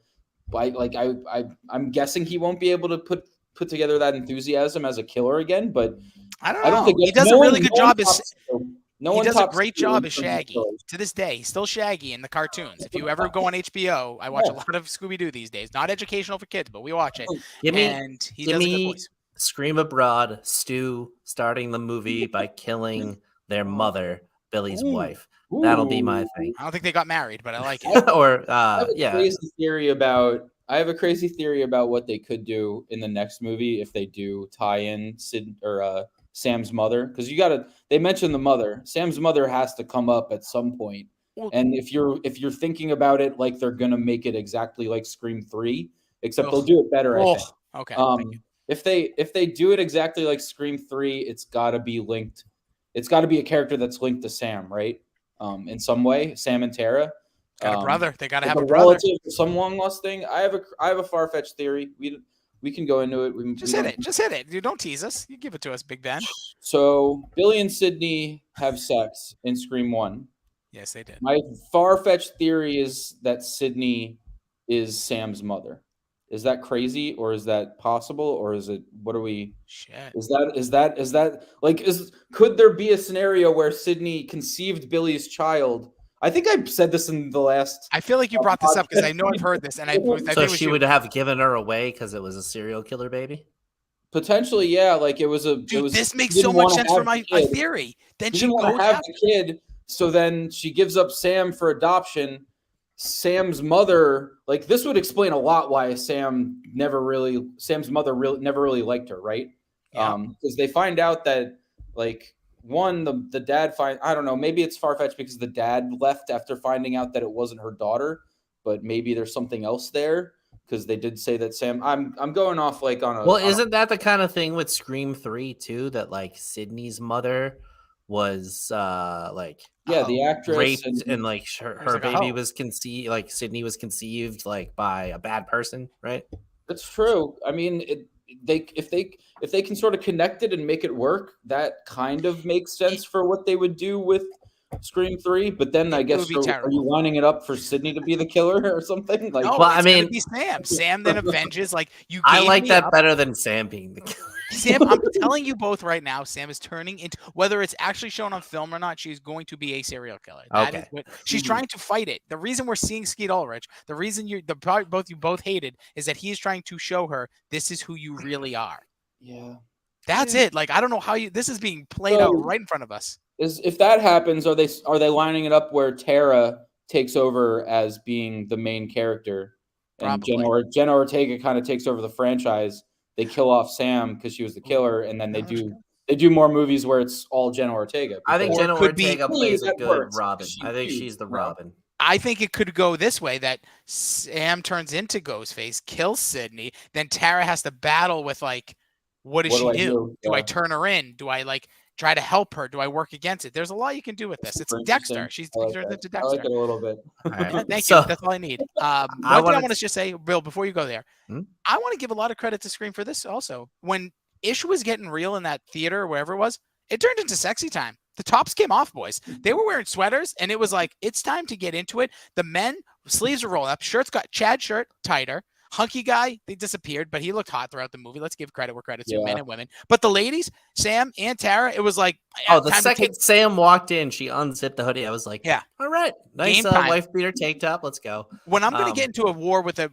I'm guessing he won't be able to put together that enthusiasm as a killer again. But I don't know. He does a really good job. He does a great job as Shaggy. To this day, he's still Shaggy in the cartoons. If you ever go on HBO, I watch a lot of Scooby-Doo these days. Not educational for kids, but we watch it. He does a good voice. Scream Abroad, Stu starting the movie by killing their mother, Billy's Ooh. wife. That'll be my Ooh. thing. I don't think they got married, but I like it. Or I have a yeah, crazy theory about. I have a crazy theory about what they could do in the next movie if they do tie in Sam's mother, because they mentioned the mother. Sam's mother has to come up at some point. Well- And if you're thinking about it like they're gonna make it exactly like Scream 3, except they'll Ugh. do it better, I Oh, think. okay. Thank you. If they do it exactly like Scream 3, it's gotta be linked. It's gotta be a character that's linked to Sam, right? In some way, Sam and Tara. Got a brother. They got to Like have a a brother. relative, some long lost thing. I have a far fetched theory. We can go into it. Just hit it. Just hit it. You don't tease us. You give it to us, Big Ben. So Billy and Sydney have sex in Scream 1. Yes, they did. My far fetched theory is that Sydney is Sam's mother. Is that crazy, or is that possible, or is it? What are we? Shit. Is that like could there be a scenario where Sydney conceived Billy's child? I think I said this in the last. I feel like you brought this up because I know I've heard this, and I so think it was she you. would have given her away because it was a serial killer baby. Potentially, yeah. Like it was a. Dude, it was, this makes she so didn't much wanna sense for have my the kid. theory. Then She she didn't want goes to have out. the kid, so then she gives up Sam for adoption. Sam's mother, like this would explain a lot why Sam's mother never really liked her, right? Yeah. Because they find out that like the dad I don't know, maybe it's far-fetched because the dad left after finding out that it wasn't her daughter, but maybe there's something else there because they did say that Sam. I'm going off like on a. Well, isn't that the kind of thing with Scream 3 too? That like Sydney's mother was the actress raped and like her like a baby hoe. was conceived, like Sydney was conceived like by a bad person, right? That's true. I mean, if they can sort of connect it and make it work, that kind of makes sense for what they would do with Scream 3. But then I It guess would be are you terrible. lining it up for Sydney to be the killer or something? Like, No, Well, I it's gonna mean- be Sam. Sam then avenges. Like you. I gave like me that up. better than Sam being the killer. Sam, I'm telling you both right now, Sam is turning into, whether it's actually shown on film or not, she's going to be a serial killer. That is Okay. what she's trying to fight it. The reason we're seeing Skeet Ulrich, the reason you both hated is that he's trying to show her this is who you really are. yeah. That's Yeah. it. Like I don't know how this is being played So- out right in front of us. If that happens, are they lining it up where Tara takes over as being the main character, and Probably. Jenna Ortega kind of takes over the franchise? They kill off Sam because she was the killer, and then they do more movies where it's all Jenna Ortega. I think Or Jenna it could be- Ortega plays a that good works. Robin. She's I think cute, she's the you know? Robin. I think it could go this way that Sam turns into Ghostface, kills Sydney, then Tara has to battle with like, what does What she do I do? do? Do I Yeah. turn her in? Do I like try to help her? Do I work against it? There's a lot you can do with this. It's Super Dexter. interesting. She's I like turned that. into I like Dexter. it a little bit. All right. Thank So- you. That's all I need. One thing wanna- I want to just say, Bill, before you go there, Hmm? I want to give a lot of credit to Scream for this also. When Ish was getting real in that theater or wherever it was, it turned into sexy time. The tops came off, boys. They were wearing sweaters, and it was like, it's time to get into it. The men, sleeves are rolled up, shirts got Chad's shirt tighter. Hunky guy, they disappeared, but he looked hot throughout the movie. Let's give credit where credit's due, Yeah. men and women. But the ladies, Sam and Tara, it was like, Oh, the time to second take- Sam walked in, she unzipped the hoodie. I was like, Yeah. all right, nice Game time. wife beater tank top. Let's go. when I'm going to Um, get into a war with a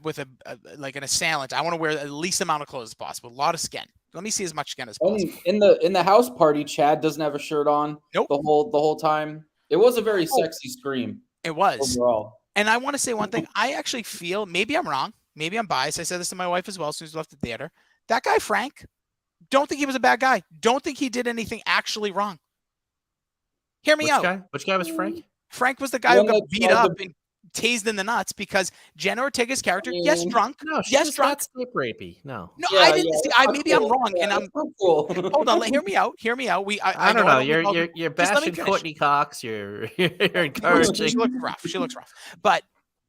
like an assailant, I want to wear the least amount of clothes as possible. A lot of skin. Let me see as much skin as possible. And in the house party, Chad doesn't have a shirt on. Nope. The whole time. It was a very Oh. sexy Scream It was. overall. And I want to say one thing. I actually feel, maybe I'm wrong. Maybe I'm biased. I said this to my wife as well as soon as we left the theater. That guy, Frank, don't think he was a bad guy. Don't think he did anything actually wrong. Hear me Which out. guy? Which guy was Frank? Frank was the guy The who one got that beat tried up to- and tased in the nuts because Jenna Ortega's character, yes, Mm. drunk. No, she Yes, was drunk. not sleep rapey. No. No, Yeah, I didn't yeah, see. that's Maybe I'm cool. wrong, Yeah, and I'm. that's not cool. Hold on, hear me out. Hear me out. I don't know. like You're all- you're Just let me bashing finish. Courtney Cox. You're She encouraging. looks rough. She looks rough. But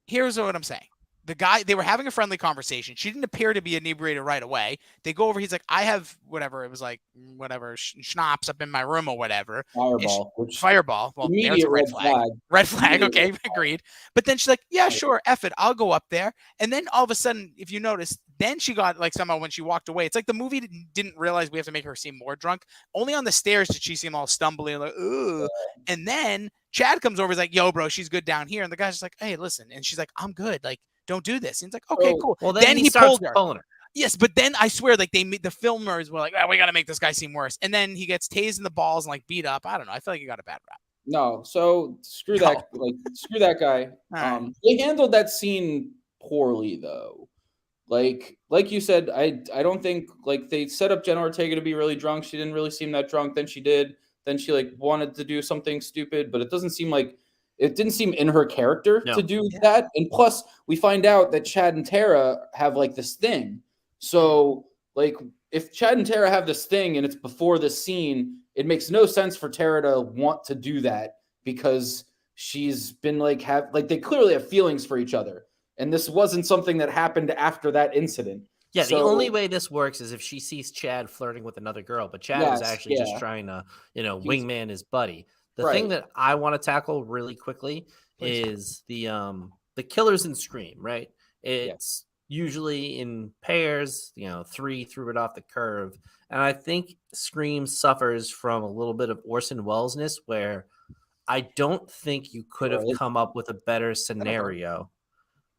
here's what I'm saying. The guy, they were having a friendly conversation. She didn't appear to be inebriated right away. They go over. He's like, I have whatever. It was like whatever schnapps up in my room or whatever. Fireball. Which Fireball. Well, there's immediate a red flag. Red flag. Okay, agreed. But then she's like, yeah, sure, F it. I'll go up there. And then all of a sudden, if you notice, then she got like somehow when she walked away, it's like the movie didn't realize we have to make her seem more drunk. Only on the stairs did she seem all stumbly, like, ugh. And then Chad comes over, he's like, yo, bro, she's good down here. And the guy's just like, hey, listen. And she's like, I'm good. Like, don't do this. And he's like, okay, Oh, cool. Well, then, he starts pulled her. pulling her. Yes, but then I swear, like the filmers were like, "Oh, we got to make this guy seem worse," and then he gets tased in the balls and like beat up. I don't know. I feel like he got a bad rap. No, so screw No. that. Like screw that guy. All right. They handled that scene poorly, though. Like you said, I don't think like they set up Jenna Ortega to be really drunk. She didn't really seem that drunk. Then she did. Then she like wanted to do something stupid, but it didn't seem in her character No. to do that. And plus, we find out that Chad and Tara have like this thing. So like if Chad and Tara have this thing and it's before this scene, it makes no sense for Tara to want to do that because she's been like they clearly have feelings for each other. And this wasn't something that happened after that incident. Yeah, So, the only way this works is if she sees Chad flirting with another girl, but Chad is Yes, actually just yeah. trying to, was- wingman his buddy. The Right. thing that I want to tackle really quickly is the killers in Scream, right? It's usually in pairs, 3 threw it off the curve. And I think Scream suffers from a little bit of Orson Welles-ness where I don't think you could have Right. come up with a better scenario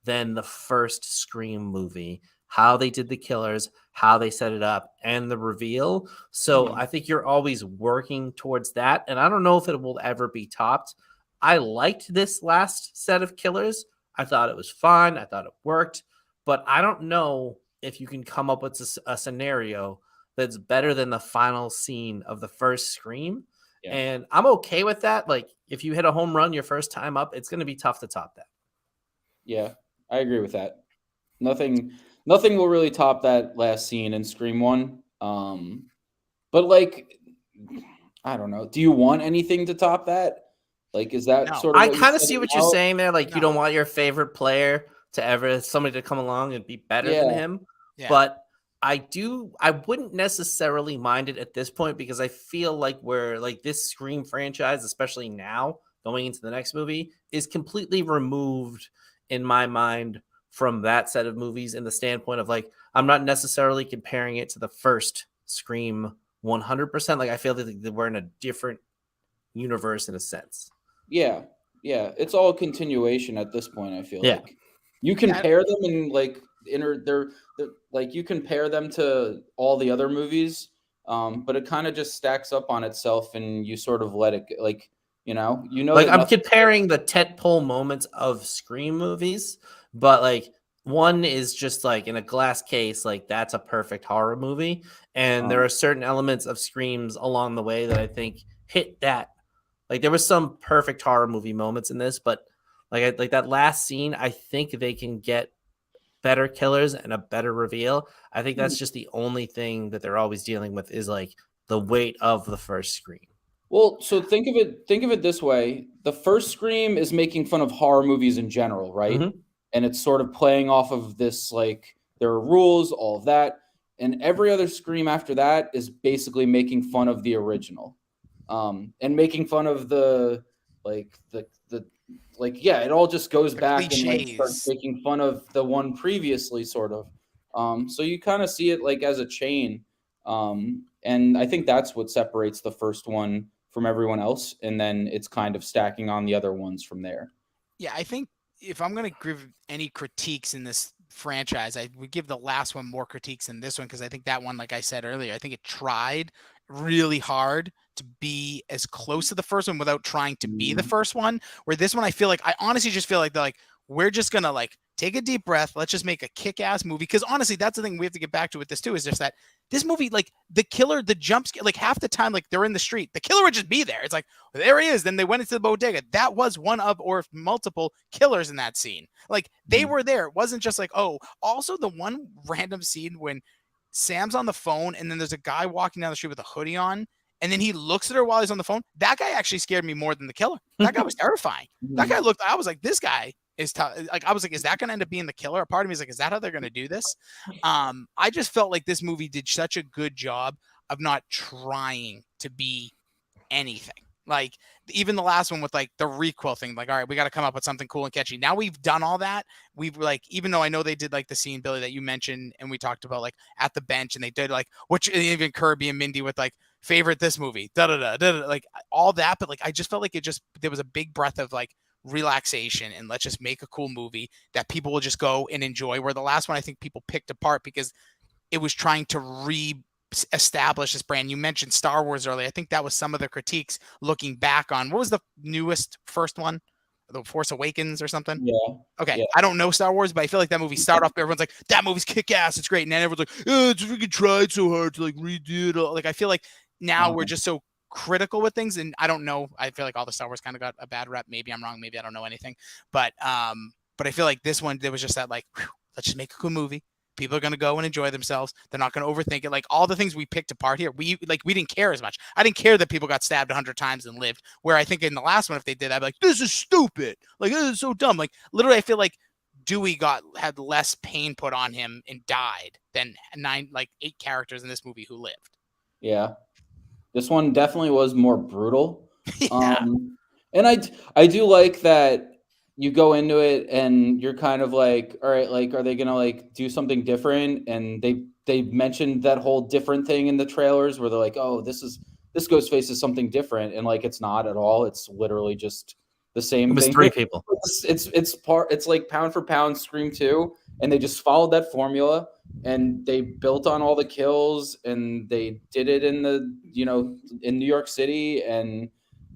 than the first Scream movie, how they did the killers, how they set it up, and the reveal. So I think you're always working towards that. And I don't know if it will ever be topped. I liked this last set of killers. I thought it was fun. I thought it worked. But I don't know if you can come up with a scenario that's better than the final scene of the first Scream. Yeah. And I'm okay with that. Like, if you hit a home run your first time up, it's going to be tough to top that. Yeah, I agree with that. Nothing will really top that last scene in Scream 1. But like, I don't know. Do you want anything to top that? Like, is that No. sort of? I what kind of said see what about? you're saying there. Like, you No. don't want your favorite player to ever somebody to come along and be better than Yeah. him. Yeah. But I wouldn't necessarily mind it at this point because I feel like we're like this Scream franchise, especially now going into the next movie, is completely removed in my mind from that set of movies in the standpoint of like, I'm not necessarily comparing it to the first Scream 100%. Like, I feel that we're in a different universe in a sense. Yeah, it's all a continuation at this point. I feel Yeah. like you compare them and like they're like you compare them to all the other movies, but it kind of just stacks up on itself, and you sort of let it like Like, that I'm nothing- comparing the tentpole moments of Scream movies, but like one is just like in a glass case, like that's a perfect horror movie. And there are certain elements of Screams along the way that I think hit that. Like, there was some perfect horror movie moments in this, but like that last scene, I think they can get better killers and a better reveal. I think that's just the only thing that they're always dealing with is like the weight of the first Scream. Well, so think of it this way. The first Scream is making fun of horror movies in general, right? Mhm. And it's sort of playing off of this, like, there are rules, all of that. And every other Scream after that is basically making fun of the original. And making fun of it all just goes back and like starts cliches. making fun of the one previously, sort of. So you kind of see it like as a chain. And I think that's what separates the first one from everyone else, and then it's kind of stacking on the other ones from there. Yeah, I think if I'm going to give any critiques in this franchise, I would give the last one more critiques than this one because I think that one, like I said earlier, I think it tried really hard to be as close to the first one without trying to be the first one. Where this one, I honestly just feel like they're like, we're just going to like take a deep breath. Let's just make a kick-ass movie. Because honestly, that's the thing we have to get back to with this too, is just that this movie, like the killer, the jump scare, like half the time, like they're in the street, the killer would just be there. It's like, well, there he is. Then they went into the bodega. That was one of or multiple killers in that scene. Like they were there. It wasn't just like, oh, also the one random scene when Sam's on the phone and then there's a guy walking down the street with a hoodie on. And then he looks at her while he's on the phone. That guy actually scared me more than the killer. That guy was terrifying. That guy looked, I was like, this guy is tough. Like, I was like, is that going to end up being the killer? A part of me is like, is that how they're going to do this? I just felt like this movie did such a good job of not trying to be anything. Like even the last one with like the requel thing, like, all right, we got to come up with something cool and catchy. Now we've done all that. We've like, even though I know they did like the scene, Billy, that you mentioned, and we talked about like at the bench, and they did like, which even Kirby and Mindy with like favorite this movie, like all that. But like, I just felt like there was a big breath of like relaxation and let's just make a cool movie that people will just go and enjoy. Where the last one, I think people picked apart because it was trying to establish this brand. You mentioned Star Wars earlier. I think that was some of the critiques looking back on what was the newest first one, The Force Awakens or something. Yeah. Okay, Yeah. I don't know Star Wars, but I feel like that movie started off. Everyone's like, "That movie's kick ass. It's great," and then everyone's like, "Oh, it's freaking tried so hard to like redo it." Like I feel like now we're just so critical with things, and I don't know. I feel like all the Star Wars kind of got a bad rep. Maybe I'm wrong. Maybe I don't know anything, but I feel like this one there was just that like, whew, let's just make a cool movie. People are going to go and enjoy themselves. They're not going to overthink it. Like all the things we picked apart here, we didn't care as much. I didn't care that people got stabbed 100 times and lived. Where I think in the last one, if they did, I'd be like, this is stupid. Like this is so dumb. Like literally, I feel like Dewey had less pain put on him and died than 8 characters in this movie who lived. Yeah. This one definitely was more brutal. Yeah. And I do like that you go into it and you're kind of like, all right, like, are they gonna like do something different? And they mentioned that whole different thing in the trailers where they're like, oh, this Ghostface is something different, and like it's not at all. It's literally just the same It was thing. 3 people. It's like pound for pound Scream 2, and they just followed that formula and they built on all the kills and they did it in in New York City, and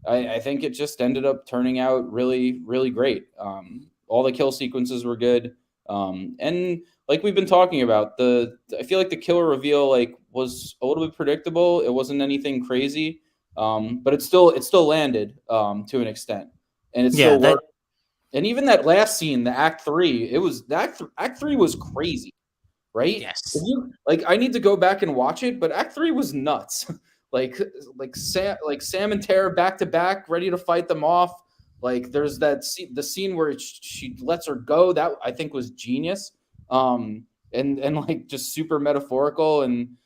I think it just ended up turning out really, really great. All the kill sequences were good. And like we've been talking about, I feel like the killer reveal was a little bit predictable. It wasn't anything crazy, but it still landed to an extent, and it still worked. And even that last scene, the Act 3, Act 3 was crazy, right? Yes. I need to go back and watch it, but Act 3 was nuts. Sam and Tara back to back, ready to fight them off. Like there's the scene where she lets her go. That I think was genius. And like just super metaphorical. And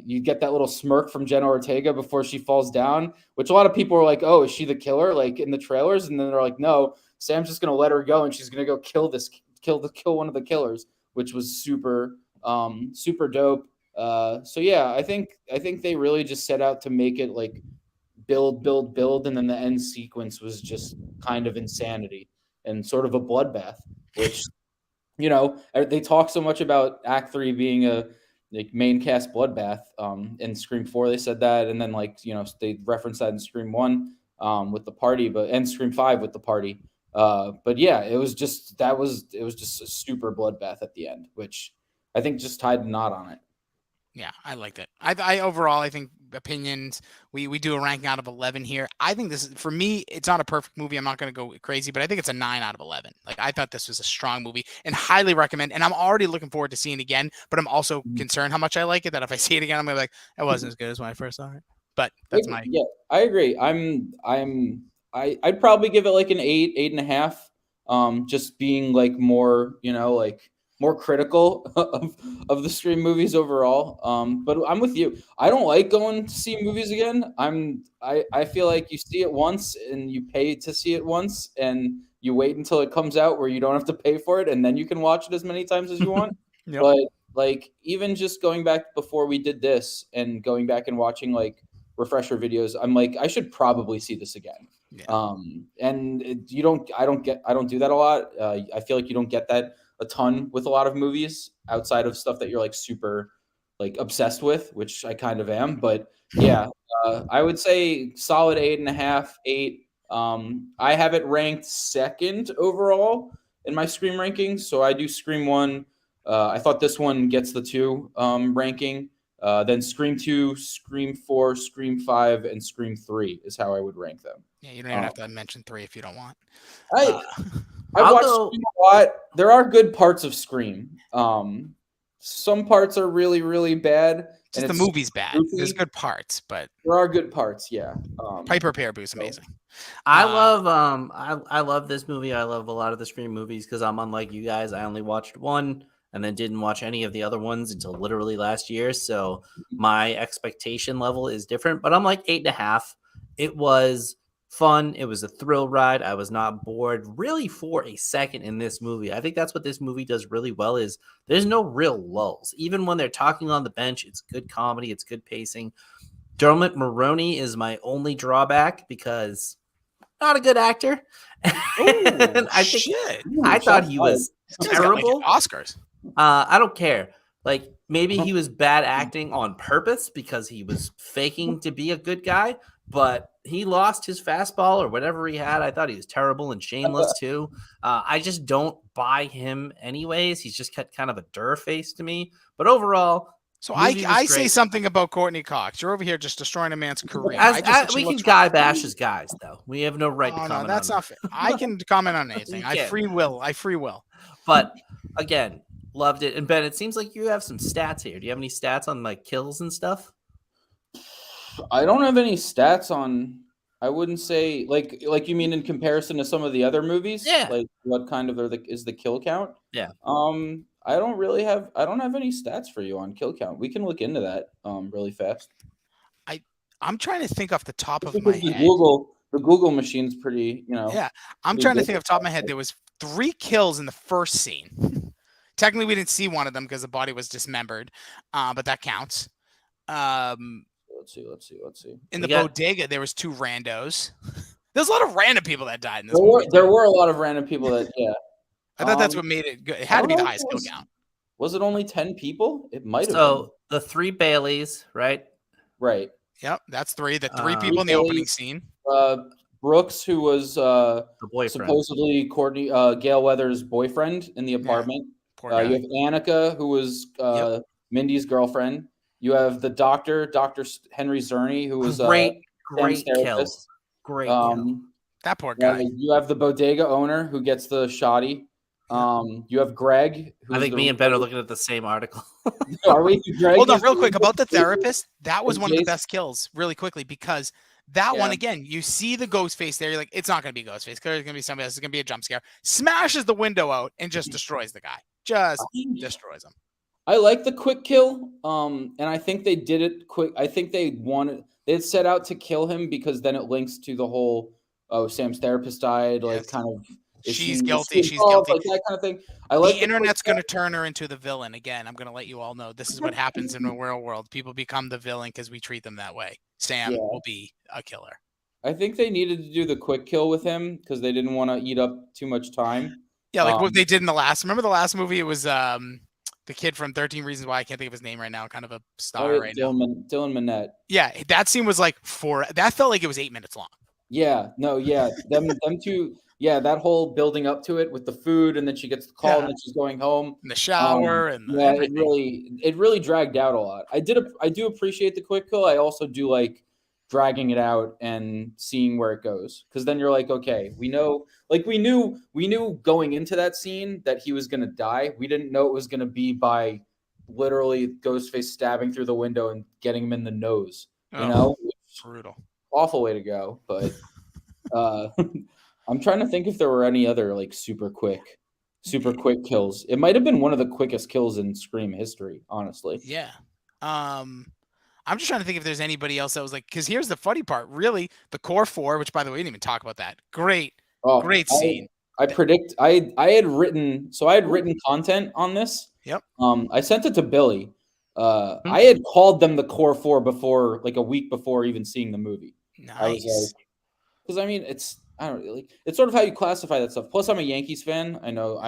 you get that little smirk from Jenna Ortega before she falls down, which a lot of people were like, "Oh, is she the killer?" Like in the trailers, and then they're like, "No, Sam's just gonna let her go, and she's gonna go kill one of the killers," which was super dope. So yeah, I think they really just set out to make it like build, and then the end sequence was just kind of insanity and sort of a bloodbath, which they talk so much about Act 3 being a main cast bloodbath. In Scream 4 they said that, and then they referenced that in Scream 1 with the party, and Scream 5 with the party. But yeah, it was just a super bloodbath at the end, which I think just tied the knot on it. Yeah, I liked it. I overall, I think opinions, we do a ranking out of 11 here. I think this is, for me, it's not a perfect movie. I'm not going to go crazy, but I think it's a 9 out of 11. Like I thought this was a strong movie and highly recommend. And I'm already looking forward to seeing it again, but I'm also concerned how much I like it, that if I see it again, I'm going to be like, it wasn't as good as when I first saw it. But that's yeah, I agree. I'd probably give it like an 8.5. Just being like more, more critical of the Scream movies overall. But I'm with you. I don't like going to see movies again. I feel like you see it once and you pay to see it once, and you wait until it comes out where you don't have to pay for it, and then you can watch it as many times as you want. Yep. But like even just going back before we did this and going back and watching like refresher videos, I'm like, I should probably see this again. Yeah. And I don't do that a lot. I feel like you don't get that a ton with a lot of movies outside of stuff that you're like super like obsessed with, which I kind of am. But yeah, I would say solid 8.5, 8. I have it ranked second overall in my Scream rankings. So I do Scream 1. I thought this one gets the 2 ranking. Then Scream 2, Scream 4, Scream 5, and Scream 3 is how I would rank them. Yeah, you don't even have to mention 3 if you don't want. I've watched Scream a lot. There are good parts of Scream. Some parts are really, really bad. Just the movie's bad. Goofy. There's good parts, but there are good parts. Yeah. Piper Pereboo's amazing. I love this movie. I love a lot of the Scream movies because I'm unlike you guys. I only watched one and then didn't watch any of the other ones until literally last year. So my expectation level is different, but I'm like 8.5. It was fun. It was a thrill ride. I was not bored really for a second in this movie. I think that's what this movie does really well is there's no real lulls. Even when they're talking on the bench, it's good comedy. It's good pacing. Dermot Mulroney is my only drawback because not a good actor. I thought he was terrible. Oscars. I don't care. Like maybe he was bad acting on purpose because he was faking to be a good guy, but he lost his fastball or whatever he had. I thought he was terrible and shameless too. I just don't buy him anyways. He's just got kind of a dur face to me. But overall, So movie was I say great. something about Courtney Cox. You're over here just destroying a man's career. I just think she We can looks guy bash as guys though. We have no right to Oh no, comment that's on. not fair. I can comment on anything. You I can. free will. I free will. But again, loved it. And Ben, it seems like you have some stats here. Do you have any stats on like kills and stuff? I don't have any stats on. I wouldn't say like you mean in comparison to some of the other movies. Yeah. Like what kind of is the kill count? Yeah. I don't have any stats for you on kill count. We can look into that really fast. I'm trying to think off the top of Because my the head. Google machine's pretty, Yeah, I'm pretty trying to good. think off the top of my head. There was 3 kills in the first scene. Technically, we didn't see one of them because the body was dismembered, but that counts. Let's see. In We the got- bodega, there was 2 randos. There's a lot of random people that died in this There movie. were a lot of random people that I thought that's what made it good. It I had to don't be the know if highest it kill was- count. Was it only 10 people? It might have been. So the 3 Baileys, right? Right. Yep, that's 3. The 3 Um, people in the opening scene. Brooks, who was The boyfriend. supposedly Courtney Gail Weathers' boyfriend in the apartment. Poor guy. You have Annika, who was Yep. Mindy's girlfriend. You have the doctor, Dr. Henry Zerny, who was Great Sam's kill. therapist. Great kill. That poor guy. You have the bodega owner who gets the shoddy. You have Greg. I think me and Ben are looking at the same article. Are we? Greg Hold on, is real the- quick about the therapist. That was is one of the Jason- best kills, really quickly, because that one Yeah. again, you see the ghost face there. You're like, it's not going to be ghost face. There's going to be somebody else. It's going to be a jump scare. Smashes the window out and just destroys the guy. Just destroys him. I like the quick kill. And I think they did it quick. I think they had set out to kill him because then it links to the whole Sam's therapist died, like Yes. kind of She's guilty. She's involved, guilty. like that kind of thing. I like The internet's going to turn her into the villain again. I'm going to let you all know this is what happens in the real world. People become the villain because we treat them that way. Sam Yeah. will be a killer. I think they needed to do the quick kill with him because they didn't want to eat up too much time. Yeah, like what they did in the last. Remember the last movie? It was the kid from 13 Reasons Why. I can't think of his name right now. Kind of a star right now. Dylan Minnette. Yeah, that scene was like that felt like it was 8 minutes long. Yeah, no, yeah, them two. Yeah, that whole building up to it with the food, and then she gets the call, Yeah. and then she's going home. In the shower and Yeah, everything. it really dragged out a lot. I do appreciate the quick kill. I also do like dragging it out and seeing where it goes, because then you're like, okay, we know, like we knew going into that scene that he was gonna die. We didn't know it was gonna be by literally Ghostface stabbing through the window and getting him in the nose. You know, brutal. awful way to go. But I'm trying to think if there were any other like super quick kills. It might have been one of the quickest kills in Scream history, honestly. Yeah. I'm just trying to think if there's anybody else that was like, because here's the funny part. Really, the core 4, which by the way, we didn't even talk about that. Great scene. I had written content on this. Yep. I sent it to Billy. I had called them the core 4 before, like a week before even seeing the movie. Nice. Because I mean, it's sort of how you classify that stuff. Plus, I'm a Yankees fan. I know.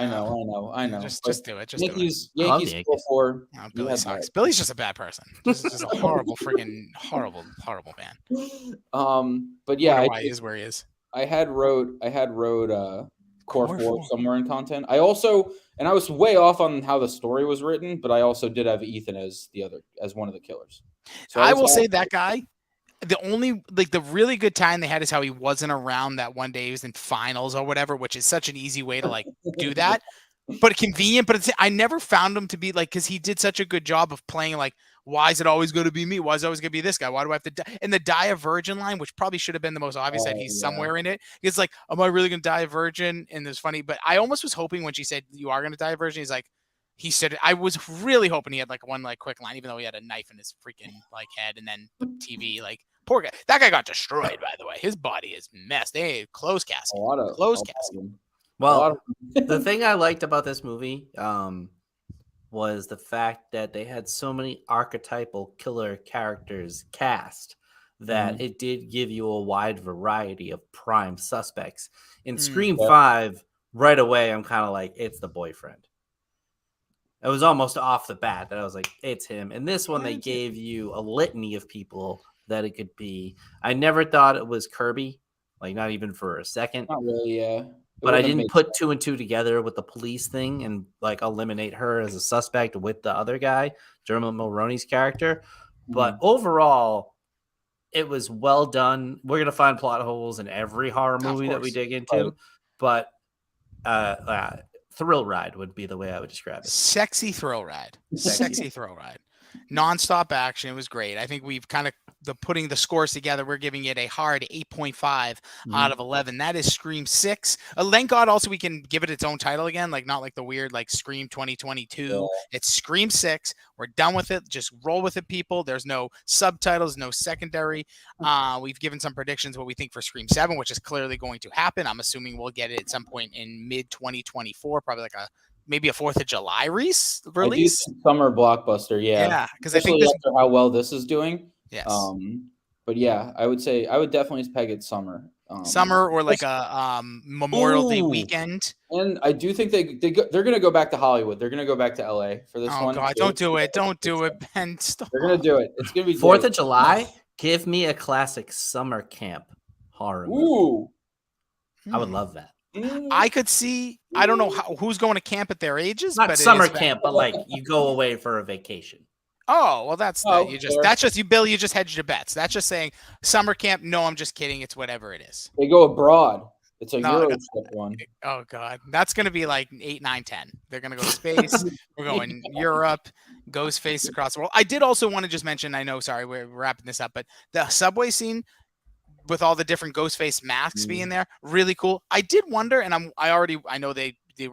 Just do it. Just do it. Yankees Yankees. core 4. Oh, Billy sucks. Billy's just a bad person. Just a horrible, freaking horrible man. But yeah, Wonder why he is where he is. I had wrote core Core 4 4. somewhere in content. I also, and I was way off on how the story was written, but I also did have Ethan as one of the killers. So I was will say happy. that guy, the only like the really good time they had is how he wasn't around that one day he was in finals or whatever, which is such an easy way to like do that. But convenient, but I never found him to be like, because he did such a good job of playing like, why is it always going to be me? Why is it always going to be this guy? Why do I have to die? And the die a virgin line, which probably should have been the most obvious that he's somewhere in it. It's like, am I really going to die a virgin? And it's funny, but I almost was hoping when she said, you are going to die a virgin, he said, I was really hoping he had like one like quick line, even though he had a knife in his freaking like head and then the TV, like poor guy. That guy got destroyed, by the way. His body is messed. They closed casket. Closed casket. Well, the thing I liked about this movie was the fact that they had so many archetypal killer characters cast that it did give you a wide variety of prime suspects. In Scream 5, right away, I'm kind of like, it's the boyfriend. It was almost off the bat that I was like, it's him. And this one, they gave you a litany of people that it could be. I never thought it was Kirby, like not even for a second. Not really, yeah. But I didn't put two and two together with the police thing and like eliminate her as a suspect with the other guy, Dermot Mulroney's character. But overall, it was well done. We're gonna find plot holes in every horror movie that we dig into, but thrill ride would be the way I would describe it. Sexy thrill ride. Sexy thrill ride. Non-stop action. It was great. I think we've kind of putting the scores together. We're giving it a hard 8.5 out of 11. That is Scream 6. Thank God also we can give it its own title again, like not like the weird like Scream 2022. Yeah. It's Scream 6. We're done with it. Just roll with it, people. There's no subtitles, no secondary. We've given some predictions what we think for Scream 7, which is clearly going to happen. I'm assuming we'll get it at some point in mid 2024, probably like maybe a 4th of July release. I do think summer blockbuster, yeah, because I think this, after how well this is doing. Yes. But yeah, I would definitely peg it summer. Summer or like a Memorial Day weekend. And I do think they're going to go back to Hollywood. They're going to go back to LA for this one. Oh God, don't do it. Don't do it, Ben. Stop. They're going to do it. It's going to be 4th of July. Give me a classic summer camp horror movie. Ooh. I would love that. I could see. I don't know who's going to camp at their ages. Not but summer camp, but like you go away for a vacation. Oh well, that's you, Bill. You just hedged your bets. That's just saying summer camp. No, I'm just kidding. It's whatever it is. They go abroad. It's a Euro trip one. Oh God, that's gonna be like 8, 9, 10. They're gonna go to space. We're going Europe. Goes face across the world. I did also want to just mention. I know. Sorry, we're wrapping this up, but the subway scene with all the different Ghostface masks being there, really cool. I did wonder, and I know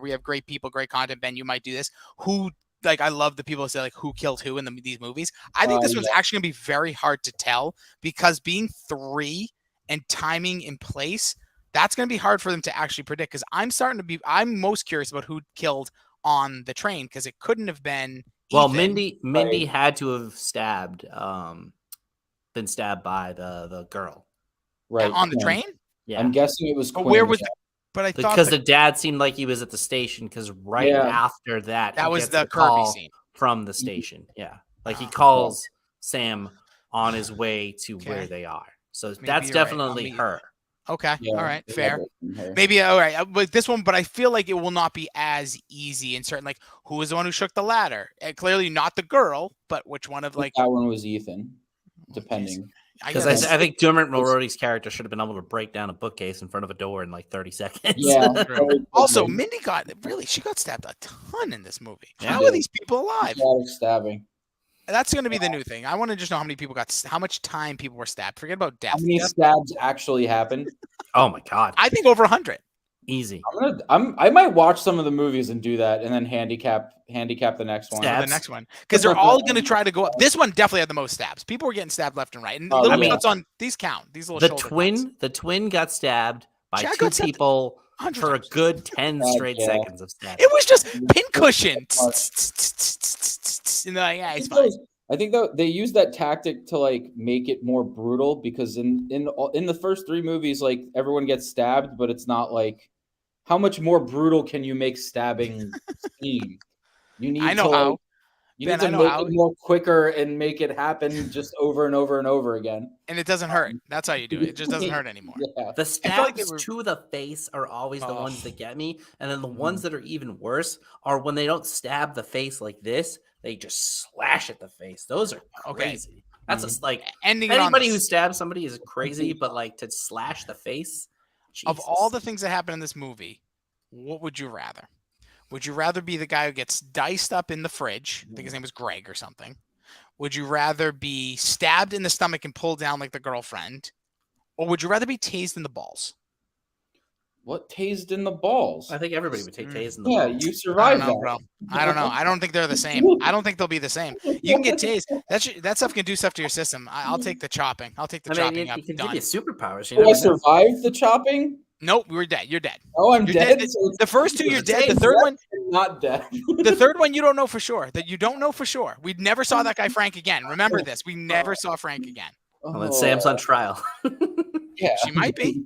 we have great people, great content. Ben, you might do this. Who, like, I love the people who say like who killed who in these movies. I think this one's actually gonna be very hard to tell because being 3 and timing in place, that's gonna be hard for them to actually predict. Because I'm most curious about who killed on the train because it couldn't have been. Well, Ethan. Mindy had to have been stabbed by the girl. Right on the train. Yeah, I'm guessing it was. But where was? But I thought because the dad seemed like he was at the station. Because after that was the Kirby scene from the station. Yeah, like he calls Sam on his way to where they are. So that's definitely her. Okay. Yeah, all right. Fair. Maybe. All right. But this one, but I feel like it will not be as easy and certain. Like, who was the one who shook the ladder? And clearly not the girl, but which one of like that one was Ethan, depending. Because I think Dermot Mulroney's character should have been able to break down a bookcase in front of a door in like 30 seconds. Yeah. Also, Mindy she got stabbed a ton in this movie. How are these people alive? A lot of stabbing. That's going to be the new thing. I want to just know how many people how much time people were stabbed. Forget about death. How many stabs actually happened? Oh my God. I think over 100. Easy. I might watch some of the movies and do that, and then handicap the next one. The next one, because they're all going to try to go up. This one definitely had the most stabs. People were getting stabbed left and right. And little cuts on these count. These little the twin got stabbed by two people for a good 10 straight seconds of stabbing. It was just pincushion. It's fine. I think though they use that tactic to like make it more brutal because in the first 3 movies, like everyone gets stabbed, but it's not like how much more brutal can you make stabbing seem? You need to make it more quicker and make it happen just over and over and over again. And it doesn't hurt. That's how you do it. It just doesn't hurt anymore. Yeah. The stabs to the face are always the ones that get me. And then the ones that are even worse are when they don't stab the face like this. They just slash at the face. Those are crazy. Okay. That's just like anybody who stabs somebody is crazy, but like to slash the face. Jesus. Of all the things that happen in this movie, what would you rather? Would you rather be the guy who gets diced up in the fridge? I think his name was Greg or something. Would you rather be stabbed in the stomach and pulled down like the girlfriend? Or would you rather be tased in the balls? What tased in the balls? I think everybody would take tased in the balls. Yeah, you survived that. Bro. I don't know. I don't think they're the same. I don't think they'll be the same. You can get tased. That stuff can do stuff to your system. I'll take the chopping. I'll take the chopping. It can give you superpowers. I survived the chopping? Nope, we're dead. You're dead. Oh, I'm dead. The first 2, you're dead. The third one, not dead. The third one, you don't know for sure. That you don't know for sure. We never saw that guy Frank again. Remember this. We never saw Frank again. Well, then Sam's on trial. Yeah, she might be.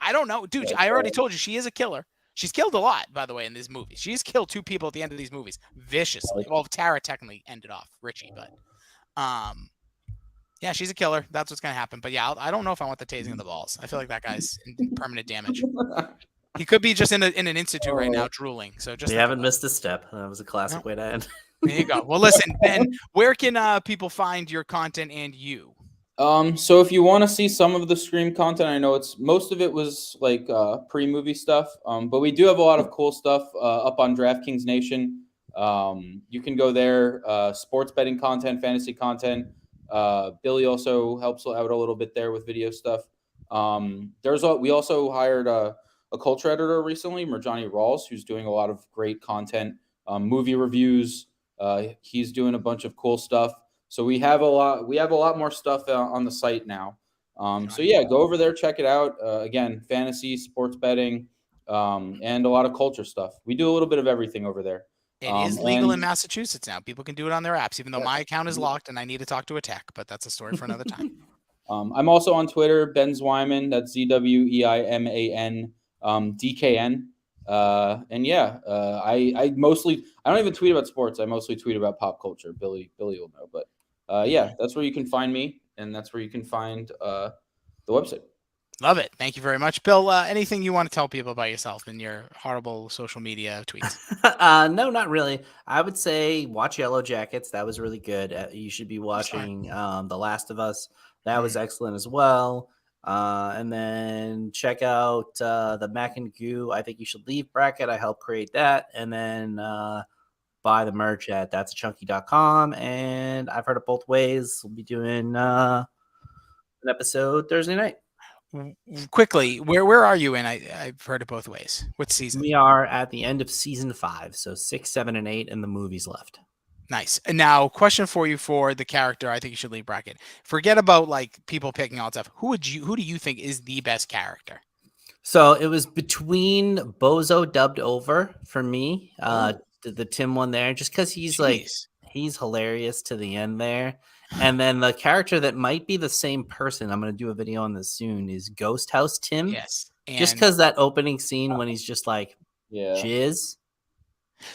I don't know, dude. I already told you she is a killer. She's killed a lot, by the way, in these movies. She's killed 2 people at the end of these movies viciously. Well, Tara technically ended off Richie, but yeah, she's a killer. That's what's gonna happen. But yeah, I don't know if I want the tasing of the balls. I feel like that guy's in permanent damage. He could be just in an institute right now, drooling. So just We haven't missed a step. That was a classic way to end. there you go. Well, listen, Ben, where can people find your content and you? So if you want to see some of the stream content, I know most of it was like pre-movie stuff. But we do have a lot of cool stuff up on DraftKings Nation. You can go there. Sports betting content, fantasy content. Billy also helps out a little bit there with video stuff. We also hired a culture editor recently, Mirjani Rawls, who's doing a lot of great content, movie reviews. He's doing a bunch of cool stuff. So we have a lot more stuff on the site now. So yeah, go over there, check it out. Again, fantasy, sports betting, and a lot of culture stuff. We do a little bit of everything over there. It is legal in Massachusetts now. People can do it on their apps, even though my account is locked and I need to talk to a tech, but that's a story for another time. I'm also on Twitter, Ben Zweiman. That's ZWEIMAN DKN. And yeah, I don't even tweet about sports. I mostly tweet about pop culture. Billy will know, but yeah, that's where you can find me, and that's where you can find the website. Love it. Thank you very much, Bill. Anything you want to tell people about yourself in your horrible social media tweets? No, not really. I would say watch Yellow Jackets. That was really good. You should be watching The Last of Us. That was excellent as well. And then check out the Mac and Goo. I think you should leave bracket. I helped create that. And then buy the merch at that'sachunky.com. And I've heard it both ways. We'll be doing an episode Thursday night. Quickly, where are you in? I've heard it both ways. What season? We are at the end of season 5, so 6, 7, and 8, and the movies left. Nice. And now, question for you for the character. I think you should leave bracket. Forget about like people picking all that stuff. Who do you think is the best character? So it was between Bozo dubbed over for me, the Tim one there, just because he's he's hilarious to the end there. And then the character that might be the same person, I'm going to do a video on this soon, is Ghost House Tim. Yes. Just because that opening scene when he's just like, jizz.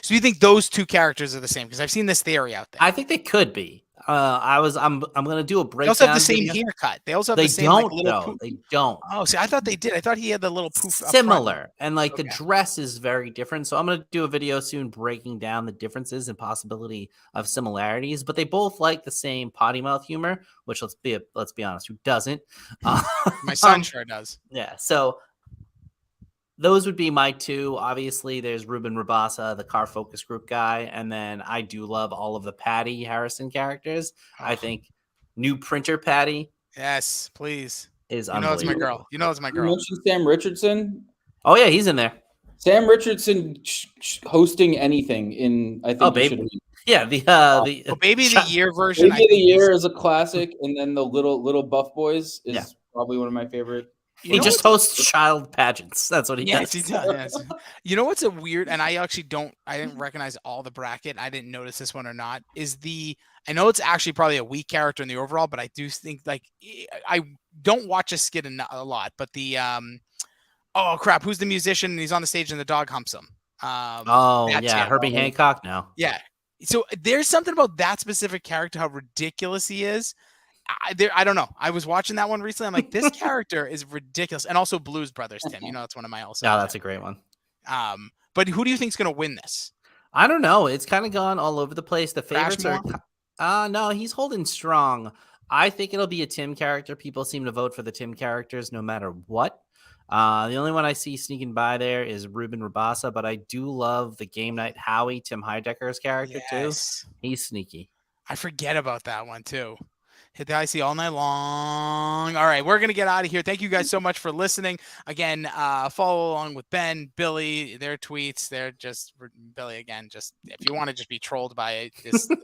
So you think those 2 characters are the same? Because I've seen this theory out there. I think they could be. I'm going to do a breakdown. They also have the same haircut. They also have the same don't. poof. They don't. Oh, see, I thought they did. I thought he had the little poof. Similar, and like the dress is very different. So I'm going to do a video soon breaking down the differences and possibility of similarities. But they both like the same potty mouth humor, which let's be honest, who doesn't? My son sure does. Yeah. So those would be my 2. Obviously, there's Ruben Rabasa, the car focus group guy. And then I do love all of the Patty Harrison characters. I think new printer Patty. Yes, please. Is You know it's my girl. You know it's my You girl. mentioned Sam Richardson. Oh, yeah, he's in there. Sam Richardson hosting anything in, I think. Oh, baby. Yeah, Baby the Year version. Baby of the Year is a classic, and then the little Buff Boys is probably one of my favorite. He just hosts child pageants. That's what he does. Yes, he does. Yes. You know what's a weird, and I didn't recognize all the bracket. I didn't notice this one or not. I know it's actually probably a weak character in the overall, but I do think I don't watch a skit a lot. But the oh crap, who's the musician? And he's on the stage and the dog humps him. Herbie Hancock. No. Yeah. So there's something about that specific character, how ridiculous he is. I don't know. I was watching that one recently. I'm like, this character is ridiculous. And also Blues Brothers, Tim. You know, that's one of my also. Yeah, that's a great one. But who do you think is going to win this? I don't know. It's kind of gone all over the place. The favorites are. No, he's holding strong. I think it'll be a Tim character. People seem to vote for the Tim characters no matter what. The only one I see sneaking by there is Ruben Rabasa, but I do love the Game Night Howie, Tim Heidecker's character too. He's sneaky. I forget about that one too. Hit the IC all night long. All right, we're going to get out of here. Thank you guys so much for listening. Again, follow along with Ben, Billy, their tweets. They're just, Billy, again, just if you want to just be trolled by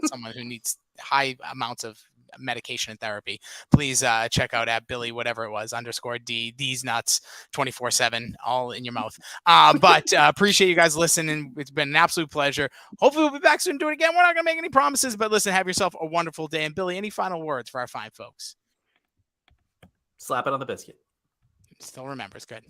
someone who needs high amounts of medication and therapy, please check out at Billy, whatever it was, _ these nuts 24/7, all in your mouth. But appreciate you guys listening. It's been an absolute pleasure. Hopefully we'll be back soon and do it again. We're not going to make any promises, but listen, have yourself a wonderful day. And Billy, any final words for our fine folks? Slap it on the biscuit. Still remembers. Good.